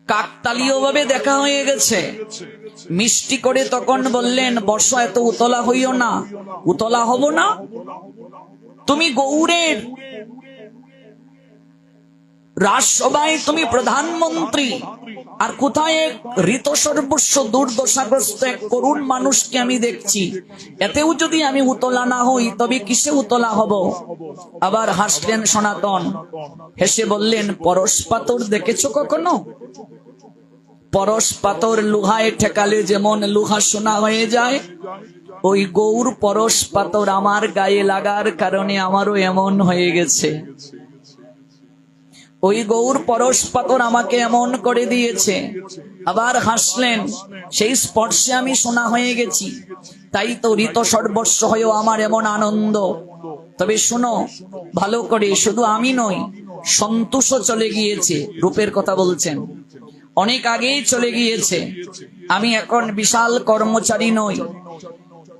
কাকতালীয় ভাবে দেখা হয়ে গেছে। মিষ্টি করে তখন বললেন, বর্ষা এত উতলা হইও না। উতলা হব না? তুমি গৌরের রাজসভায় তুমি প্রধানমন্ত্রী, আর কোথায় এক ঋত সর্বস্ব দুর্দশাগ্রস্ত এক করুণ মানুষকে আমি দেখছি। এতেও যদি আমি উতলা না হই, তবে কিসে উতলা হব? আবার হাসলেন সনাতন। হেসে বললেন, পরশ পাথর দেখেছো কখনো? পরশ পাথর লোহায় ঠেকালে যেমন লোহা সোনা হয়ে যায়, ওই গৌর পরশ পাথর আমার গায়ে লাগার কারণে আমারও এমন হয়ে গেছে। ওই গৌর পরশ পাথর আমাকে এমন করে দিয়েছে। আবার হাসলেন, সেই স্পর্শে আমি সোনা হয়ে গেছি, তাই তো ঋত সর্বস্ব হয়েও আমার এমন আনন্দ। তবে শোনো ভালো করে, শুধু আমি নই, সন্তোষও চলে গিয়েছে। রূপের কথা বলছেন, অনেক আগেই চলে গিয়েছে। আমি এখন বিশাল কর্মচারী নই,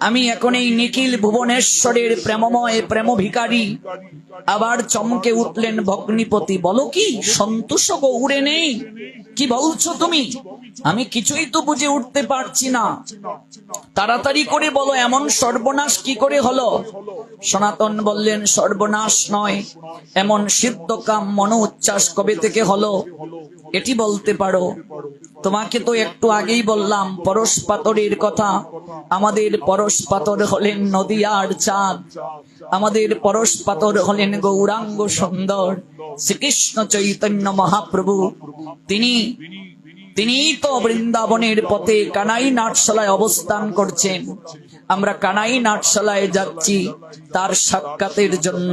আমি এখন এই নিখিল ভুবনেশ্বরের প্রেমময় প্রেম ভিখারী। আবার চমকে উঠলেন ভগ্নিপতি, বলো কি সন্তোষ গৌরে নেই? কি বলছো তুমি? আমি কিছুই তো বুঝে উঠতে পারছি না, তাড়াতাড়ি করে বলো, এমন সর্বনাশ কি করে হলো? সনাতন বললেন, সর্বনাশ নয়, এমন সিদ্ধকাম মনো উচ্ছ্বাস কবে থেকে হলো এটি বলতে পারো? তোমাকে তো একটু আগেই বললাম পরশ পাথরের কথা। আমাদের পরশ পাথর হলেন নদিয়ার চাঁদ, আমাদের পরশ পাথর হলেন গৌরাঙ্গ সুন্দর। শ্রীকৃষ্ণ চৈতন্য মহাপ্রভু তিনি তো বৃন্দাবনের পথে কানাই নাটশালায় অবস্থান করছেন। আমরা কানাই নাটশালায় যাচ্ছি তার সাক্ষাতের জন্য।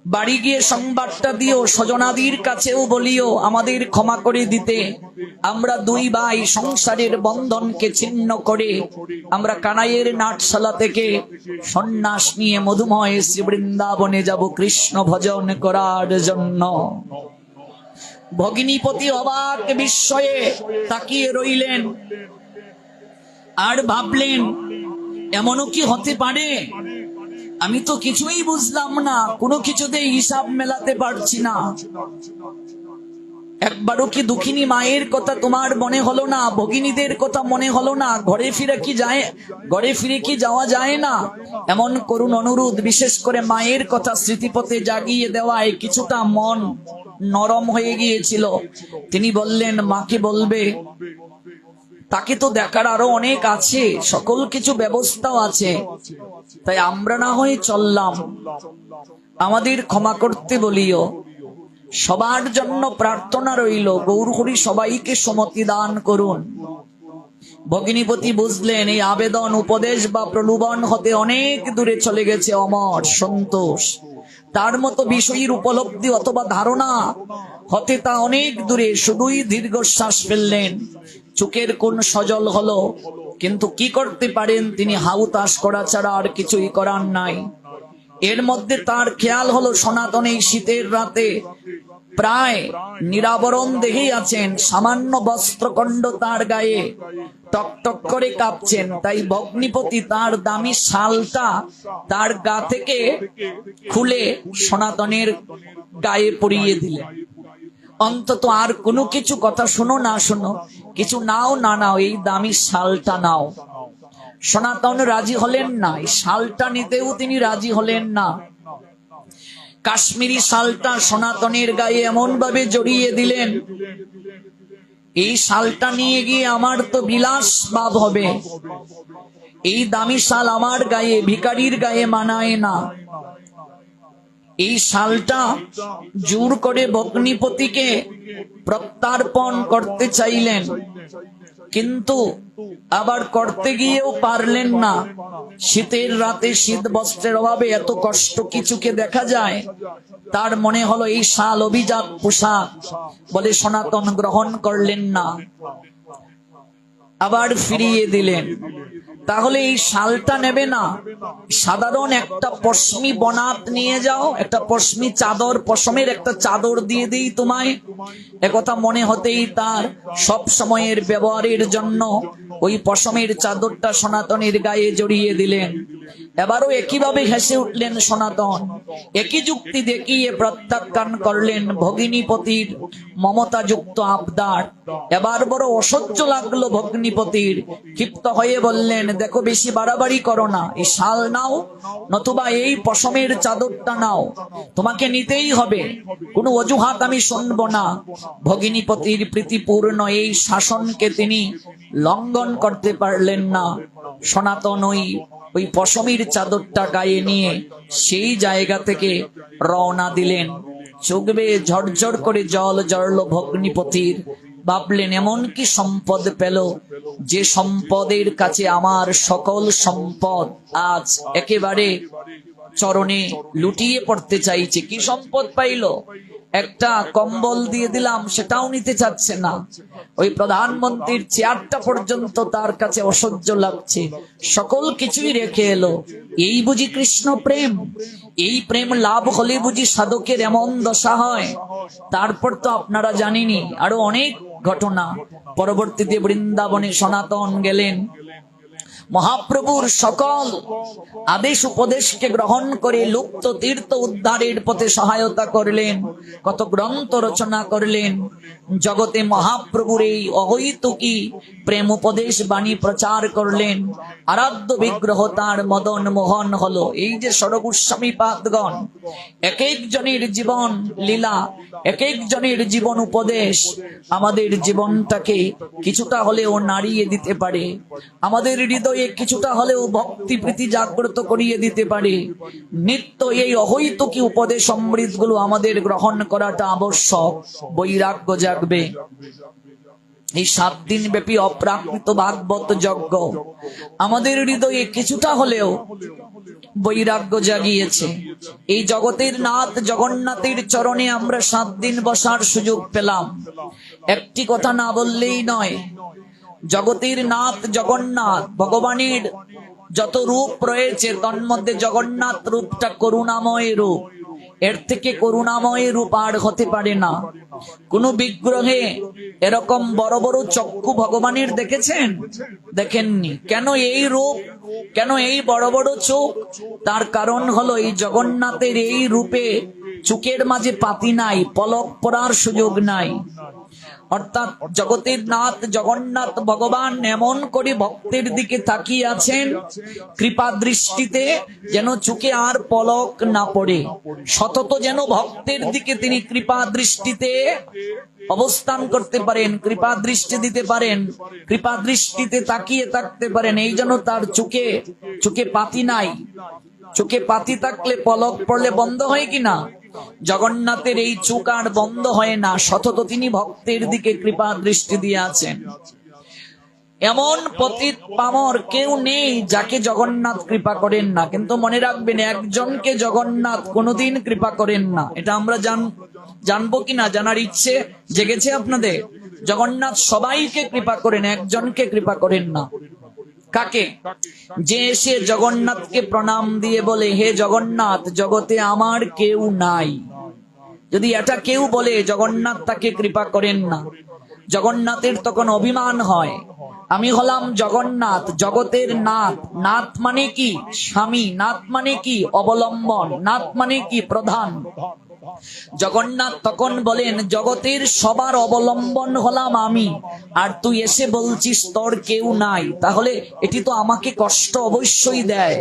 বাড়ি গিয়ে সংবাদটা দিও, স্বজনাদির কাছেও বলিও আমাদের ক্ষমা করে দিতে। আমরা দুই ভাই সংসারের বন্ধনকে ছিন্ন করে আমরা কানাইয়ের নাটশালা থেকে সন্ন্যাস নিয়ে মধুময় শ্রী বৃন্দাবনে যাব কৃষ্ণ ভজন করার জন্য। ভগিনীপতি অবাক বিস্ময়ে তাকিয়ে রইলেন আর ভাবলেন, এমনও কি হতে পারে? আমি তো কিছুই বুঝলাম না, কোনো কিছুতেই হিসাব মেলাতে পারছি না। একবারও কি দুঃখিনী মায়ের কথা তোমার মনে হলো না? ভগিনীদের কথা মনে হলো না? ঘরে ফিরে কি যাওয়া যায় না? এমন করুণ অনুরোধ, বিশেষ করে মায়ের কথা স্মৃতিপথে জাগিয়ে দেওয়ায় কিছুটা মন নরম হয়ে গিয়েছিল। তিনি বললেন, মাকে বলবে, তাকে তো দেখার আরো অনেক আছে, সকল কিছু ব্যবস্থাও আছে, তাই আমরা না হয়ে চললাম, আমাদের ক্ষমা করতে বলিও। সবার জন্য প্রার্থনা রইল, গৌরহরি সবাইকে সমতি দান করুন। ভগিনীপতি বুঝলেন এই আবেদন উপদেশ বা প্রলোভন হতে অনেক দূরে চলে গেছে অমর সন্তোষ। তার মতো বিষয়ের উপলব্ধি অথবা ধারণা হতে তা অনেক দূরে। শুধুই দীর্ঘশ্বাস ফেললেন, চোখের কোন সজল হলো, কিন্তু কি করতে পারেন তিনি? হাউতাস করা ছাড়া আর কিছুই করার নাই। এর মধ্যে তার খেয়াল হলো সনাতন এই শীতের রাতে প্রায় নিরাবরণ দেখেই আছেন, সামান্য বস্ত্রখণ্ড তার গায়ে, টকটক করে কাঁপছেন। তাই ভগ্নিপতি তার দামি শালটা তার গা থেকে খুলে সনাতনের গায়ে পরিয়ে দিলেন। অন্তত আর কোনো কিছু কথা শোনো না শোনো, কিছু নাও না নাও, এই দামি শালটা নাও। সনাতন রাজি হলেন না, এই শালটা নিতেও তিনি রাজি হলেন না। কাশ্মীরি শালটা সনাতনের গায়ে এমন ভাবে জড়িয়ে দিলেন, এই শালটা নিয়ে গিয়ে আমার তো বিলাস ভাব হবে, এই দামি শাল আমার গায়ে, ভিখারির গায়ে মানায় না। এই শালটা জোর করে ভগ্নিপতিকে প্রত্যার্পণ করতে চাইলেন, কিন্তু আবার করতে গিয়েও পারলেন না। শীতের রাতে শীত বস্ত্রের অভাবে এত কষ্ট কিছুকে দেখা যায়। তার মনে হলো এই শাল অভিজাত পোশাক, বলে সনাতন গ্রহণ করলেন না, আবার ফিরিয়ে দিলেন। তাহলে এই শালটা নেবে না, সাধারণ একটা পশমি বনাত নিয়ে যাও, একটা পশমি চাদর, পশমের একটা চাদর দিয়ে দিই তোমায়। একথা মনে হতেই তার সব সময়ের ব্যবহারের জন্য ওই পশমের চাদরটা সনাতনের গায়ে জড়িয়ে দিলেন। এবারও একইভাবে হেসে উঠলেন সনাতন, একই যুক্তি দেখিয়ে প্রত্যাখ্যান করলেন ভগিনীপতির মমতাযুক্ত আবদার। এবার বড় অসহ্য লাগলো ভগ্নিপতির, ক্ষিপ্ত হয়ে বললেন, দেখো বেশি বাড়াবাড়ি করো না, এই শাল নাও নতুবা এই পশমের চাদরটা নাও, তোমাকে নিতেই হবে, কোনো অজুহাত আমি শুনব না। ভগিনীপতির প্রীতিপূর্ণ এই শাসনকে তিনি লঙ্ঘন করতে পারলেন না। সনাতন ওই পশমের চাদরটা গায়ে নিয়ে সেই জায়গা থেকে রওনা দিলেন। চোখ বেয়ে ঝরঝর করে জল জড়ল ভগ্নিপতির। ভাবলেন, এমন কি সম্পদ পেল যে সম্পদের কাছে আমার সকল সম্পদ আজ একেবারে চরণে লুটিয়ে পড়তে চাইছে। কি সম্পদ পাইল? একটা কম্বল দিয়ে দিলাম, সেটাও নিতে চাচ্ছে না। ওই প্রধানমন্ত্রীর চেয়ারটা পর্যন্ত তার কাছে অসহ্য লাগছে। সকল কিছুই রেখে এলো। এই বুঝি কৃষ্ণ প্রেম? এই প্রেম লাভ হলে বুঝি সাধকের এমন দশা হয়? তারপর তো আপনারা জানেনই আরো অনেক ঘটনা। পরবর্তীতে বৃন্দাবনে সনাতন গেলেন, মহাপ্রভুর সকল আদেশ উপদেশকে গ্রহণ করে লুপ্ত তীর্থ উদ্ধারের পথে সহায়তা করলেন, কত গ্রন্থ রচনা করলেন। জগতে মহাপ্রভুর এই অহৈতুকী প্রেম উপদেশ বাণী প্রচার করলেন। আরাধ্য বিগ্রহ তার মদন মোহন হলো। এই যে ষড়গোস্বামী পাদগণ, এক একজনের জীবন লীলা, এক একজনের জীবন উপদেশ আমাদের জীবনটাকে কিছুটা হলেও নাড়িয়ে দিতে পারে। আমাদের হৃদয় হৃদয়ে কিছুটা হলেও ভক্তি প্রীতি জাগ্রত করিয়ে দিতে পারে। নিত্য এই অহৈতুকী উপদেশ অমৃতগুলো আমাদের গ্রহণ করাটা আবশ্যক। বৈরাগ্য জাগবে। এই 7 দিন ব্যাপী অপ্রাকৃত ভাগবত যজ্ঞ আমাদের হৃদয়ে কিছুটা হলেও বৈরাগ্য জাগিয়েছে। এই জগতের নাথ জগন্নাথের চরণে আমরা 7 দিন বসার সুযোগ পেলাম। একটি কথা না বললেই নয়, জগতের নাথ জগন্নাথ ভগবানের যত রূপ রয়েছে তন্মধ্যে জগন্নাথ রূপটা করুণাময় রূপ। এর থেকে করুণাময় রূপ আর হতে পারে না। কোন বিগ্রহে এরকম বড় বড় চক্ষু ভগবানের দেখেছেন? দেখেননি। কেন এই রূপ, কেন এই বড় বড় চোখ? তার কারণ হলো এই জগন্নাথের এই রূপে চোখের মাঝে পাতি নাই, পলক পড়ার সুযোগ নাই। অর্থাৎ জগতের নাথ জগন্নাথ ভগবান এমন করে ভক্তের দিকে তাকিয়ে আছেন কৃপা দৃষ্টিতে, যেন চোখে আর পলক না পড়ে। সতত যেন ভক্তের দিকে তিনি কৃপা দৃষ্টিতে অবস্থান করতে পারেন, কৃপা দৃষ্টি দিতে পারেন, কৃপা দৃষ্টিতে তাকিয়ে থাকতে পারেন। এই জন্য তার চোখে পাতি নাই। চোখে পাতি থাকলে পলক পড়লে বন্ধ হয় কিনা? জগন্নাথের এই চোখ আর বন্ধ হয় না, সতত তিনি ভক্তের দিকে কৃপা দৃষ্টি দিয়ে আছেন। এমন পতিত পামর কেউ নেই যাকে জগন্নাথ কৃপা করেন না। কিন্তু মনে রাখবেন, একজনকে জগন্নাথ কোনোদিন কৃপা করেন না। এটা আমরা জানবো কিনা, জানার ইচ্ছে জেগেছে আপনাদের? জগন্নাথ সবাইকে কৃপা করেন, একজনকে কৃপা করেন না। কাকে? যে এসে জগন্নাথকে প্রণাম দিয়ে বলে, হে জগন্নাথ, জগতে আমার কেউ নাই। যদি এটা কেউ বলে, জগন্নাথ তাকে কৃপা করেন না। জগন্নাথের তখন অভিমান হয়, আমি হলাম জগন্নাথ, জগতের নাথ। নাথ মানে কি? স্বামী। নাথ মানে কি? অবলম্বন। নাথ মানে কি? প্রধান। জগন্নাথ তখন বলেন, জগতের সবার অবলম্বন হলাম আমি, আর তুই এসে বলছিস তোর কেউ নাই, তাহলে এটি তো আমাকে কষ্ট অবশ্যই দেয়।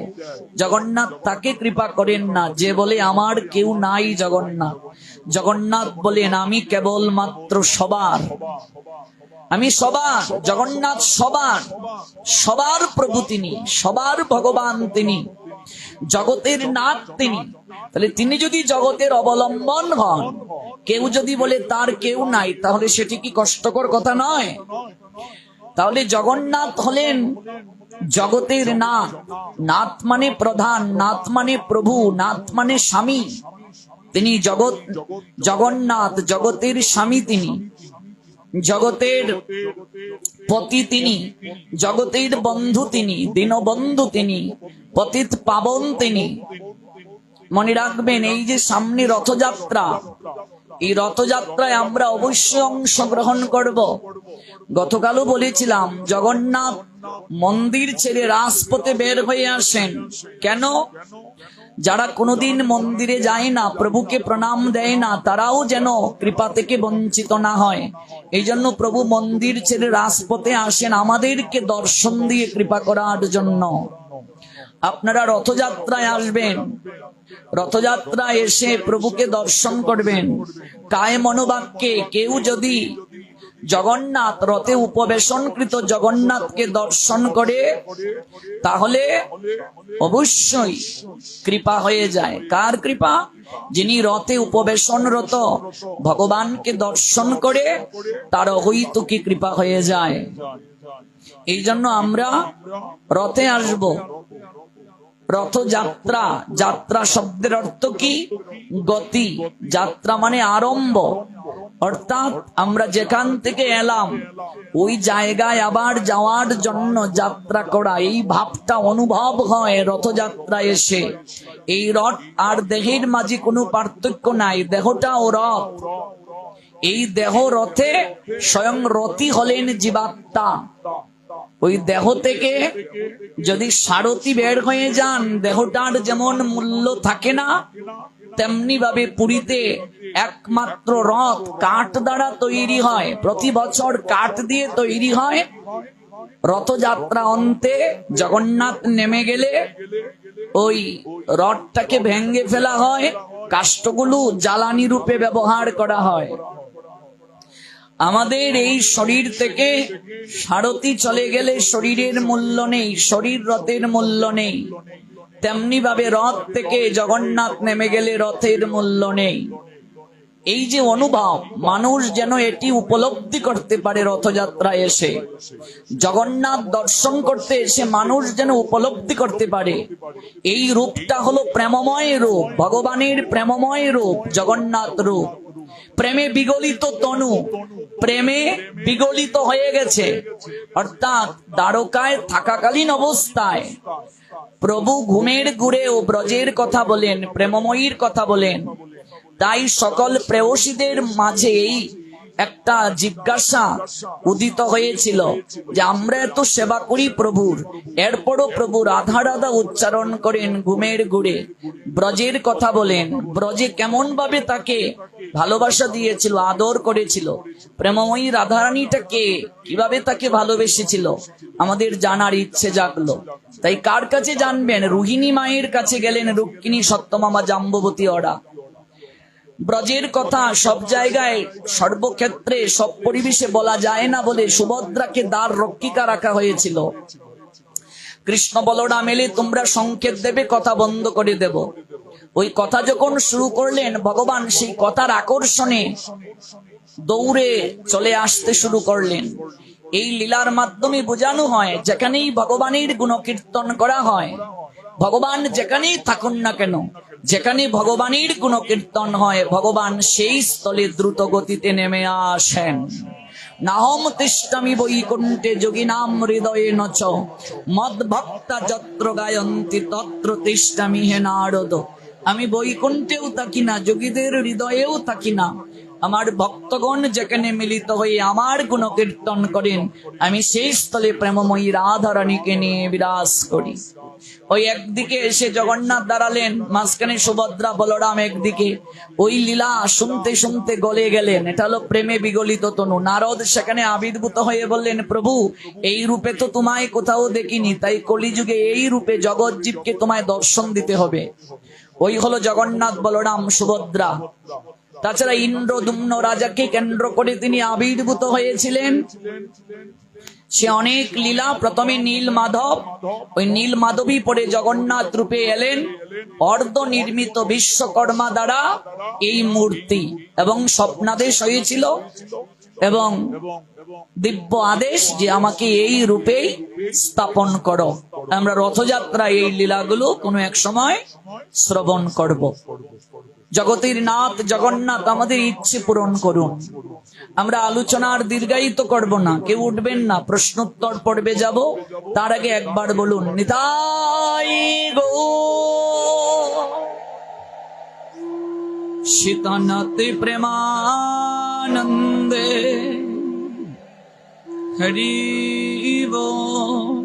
জগন্নাথ তাকে কৃপা করেন না যে বলে আমার কেউ নাই। জগন্নাথ বলেন, আমি কেবল মাত্র সবার, আমি সবার। জগন্নাথ সবার প্রভু তিনি, সবার ভগবান তিনি, জগতের নাথ তিনি। তাহলে তিনি যদি জগতের অবলম্বন হন, কেউ যদি বলে তার কেউ নাই, তাহলে সেটি কি কষ্টকর কথা নয়? তাহলে জগন্নাথ হলেন জগতের নাথ। নাথ মানে প্রধান, নাথ মানে প্রভু, নাথ মানে স্বামী। তিনি জগন্নাথ, জগতের স্বামী তিনি, জগতের পতি তিনি, জগতের বন্ধু তিনি, দীনবন্ধু তিনি, পতিত পাবন তিনি। মনে রাখবেন, এই যে সামনে রথযাত্রা, এই রথযাত্রায় আমরা অবশ্যই অংশগ্রহণ করব। গতকালও বলেছিলাম, জগন্নাথ মন্দির ছেড়ে রাজপথে বের হয়ে আসেন। কেন? যারা কোনোদিন মন্দিরে যায় না, প্রভুকে প্রণাম দেয় না, তারাও যেন কৃপা থেকে বঞ্চিত না হয়। এই জন্য প্রভু মন্দির ছেড়ে রাজপথে আসেন আমাদেরকে দর্শন দিয়ে কৃপা করার জন্য। আপনারা রথযাত্রায় আসবেন, রথযাত্রায় এসে প্রভুকে দর্শন করবেন কায় মনোবাক্যে। কেউ যদি জগন্নাথ রথে উপবেশনকৃত জগন্নাথকে দর্শন করে, তাহলে অবশ্যই কৃপা হয়ে যায়। কার কৃপা? যিনি রথে উপবেশনরত ভগবানকে দর্শন করে, তার অহৈতুকী কৃপা হয়ে যায়। এই জন্য আমরা রথে আসব। রথযাত্রা, যাত্রা শব্দের অর্থ কি? গতি। যাত্রা মানে আরম্ভ। অর্থাৎ আমরা যেখান থেকে এলাম ওই জায়গায় আবার যাওয়ার জন্য যাত্রা করা, এই ভাবটা অনুভব হয় রথযাত্রা এসে। এই রথ আর দেহের মাঝে কোনো পার্থক্য নাই, দেহটা ও রথ। এই দেহ রথে, স্বয়ং রথই হলেন জীবাত্মা। ওই দেহ থেকে যদি সারথি বের হয়ে যান, দেহটার যেমন মূল্য থাকে না, তেমনি ভাবে পুরীতে একমাত্র রথ কাঠ দ্বারা তৈরি হয়, প্রতি বছর কাঠ দিয়ে তৈরি হয়। রথযাত্রা অন্তে জগন্নাথ নেমে গেলে ওই রথটাকে ভেঙে ফেলা হয়, কাষ্ঠগুলো জ্বালানি রূপে ব্যবহার করা হয়। আমাদের এই শরীর থেকে সারথি চলে গেলে শরীরের মূল্য নেই, শরীর রথের মূল্য নেই। তেমনি ভাবে রথ থেকে জগন্নাথ নেমে গেলে রথের মূল্য নেই। এই যে অনুভব, মানুষ যেন এটি উপলব্ধি করতে পারে রথযাত্রায় এসে, জগন্নাথ দর্শন করতে এসে মানুষ যেন উপলব্ধি করতে পারে এই রূপটা হলো প্রেমময় রূপ, ভগবানের প্রেমময় রূপ জগন্নাথ রূপ। প্রেমে বিগলিত তনু, প্রেমে বিগলিত হয়ে গেছে, অর্থাৎ দ্বারকায় থাকাকালীন অবস্থায় প্রভু ঘুমের ঘুরেও ব্রজের কথা বলেন, প্রেমময়ীর কথা বলেন। তাই সকল প্রেয়সীদের মাঝেই একটা জিজ্ঞাসা উদিত হয়েছিল যে আমরা এত সেবা করি প্রভুর, এরপরও প্রভু রাধা রাধা উচ্চারণ করেন ঘুমের ঘুরে, ব্রজের কথা বলেন, ব্রজে কেমন ভাবে তাকে ভালোবাসা দিয়েছিল, আদর করেছিল, প্রেমময়ী রাধারানীটাকে কিভাবে তাকে ভালোবেসেছিল, আমাদের জানার ইচ্ছে জাগলো। তাই কার কাছে জানবেন? রোহিণী মায়ের কাছে গেলেন রুক্মিণী, সত্যমামা, জাম্ববতী ওরা। ব্রজের কথা সব জায়গায়, সর্বক্ষেত্রে, সব পরিবেশে বলা যায় না বলে সুভদ্রাকে দ্বার রক্ষিকা রাখা হয়েছিল। কৃষ্ণ বলরাম এলে তোমরা সংকেত দেবে, কথা বন্ধ করে দেব। ওই কথা যখন শুরু করলেন, ভগবান সেই কথার আকর্ষণে দৌড়ে চলে আসতে শুরু করলেন। এই লীলার মাধ্যমে বোঝানো হয় যেখানেই ভগবানের গুণকীর্তন করা হয়, ভগবান যেখানেই থাকুন না কেন, যেখানে ভগবানের গুণকীর্তন হয়, ভগবান সেই স্থলে দ্রুত গতিতে নেমে আসেন। নাহম তিষ্টামি বৈকুণ্ঠে যোগিনাম হৃদয়ে নচ মদ ভক্তা যত্র গায়ন্তি তত্র তিষ্টামি হে নারদ। আমি বৈকুণ্ঠেও থাকি না, যোগীদের হৃদয়েও থাকি না, আমার ভক্তগণ যেখানে মিলিত হয়ে আমার গুণকীর্তন করেন, আমি সেই স্থলে প্রেমময়ী রাধারানীকে নিয়ে বিরাজ করি। ওই একদিকে এসে জগন্নাথ দাঁড়ালেন, মাঝখানে সুভদ্রা, বলরাম একদিকে। ওই লীলা শুনতে শুনতে গলে গেলেন। এটা হলো প্রেমে বিগলিত তনু। নারদ সেখানে আবির্ভূত হয়ে বললেন, প্রভু এই রূপে তো তোমায় কোথাও দেখিনি, তাই কলিযুগে এই রূপে জগৎজীবকে তোমায় দর্শন দিতে হবে। ওই হলো জগন্নাথ, বলরাম, সুভদ্রা। তাছাড়া ইন্দ্রদুম্ন রাজাকে কেন্দ্র করে তিনি আবির্ভূত হয়েছিলেন। সে অনেক লীলা, প্রথমে নীল মাধব, ওই নীল মাধবী পরে জগন্নাথ রূপে এলেন। অর্ধ নির্মিত বিশ্বকর্মা দ্বারা এই মূর্তি, এবং স্বপ্নাদেশ হয়েছিল এবং দিব্য আদেশ যে আমাকে এই রূপেই স্থাপন করো। আমরা রথযাত্রা এই লীলাগুলো কোনো এক সময় শ্রবণ করব। জগতের নাথ জগন্নাথ আমাদের ইচ্ছে পূরণ করুন। আমরা আলোচনার দীর্ঘায়িত করব না, কেউ উঠবেন না, প্রশ্নোত্তর পর্বে যাব। তার আগে একবার বলুন নিতাই গৌর সীতানাথ প্রেমানন্দে হরি বল।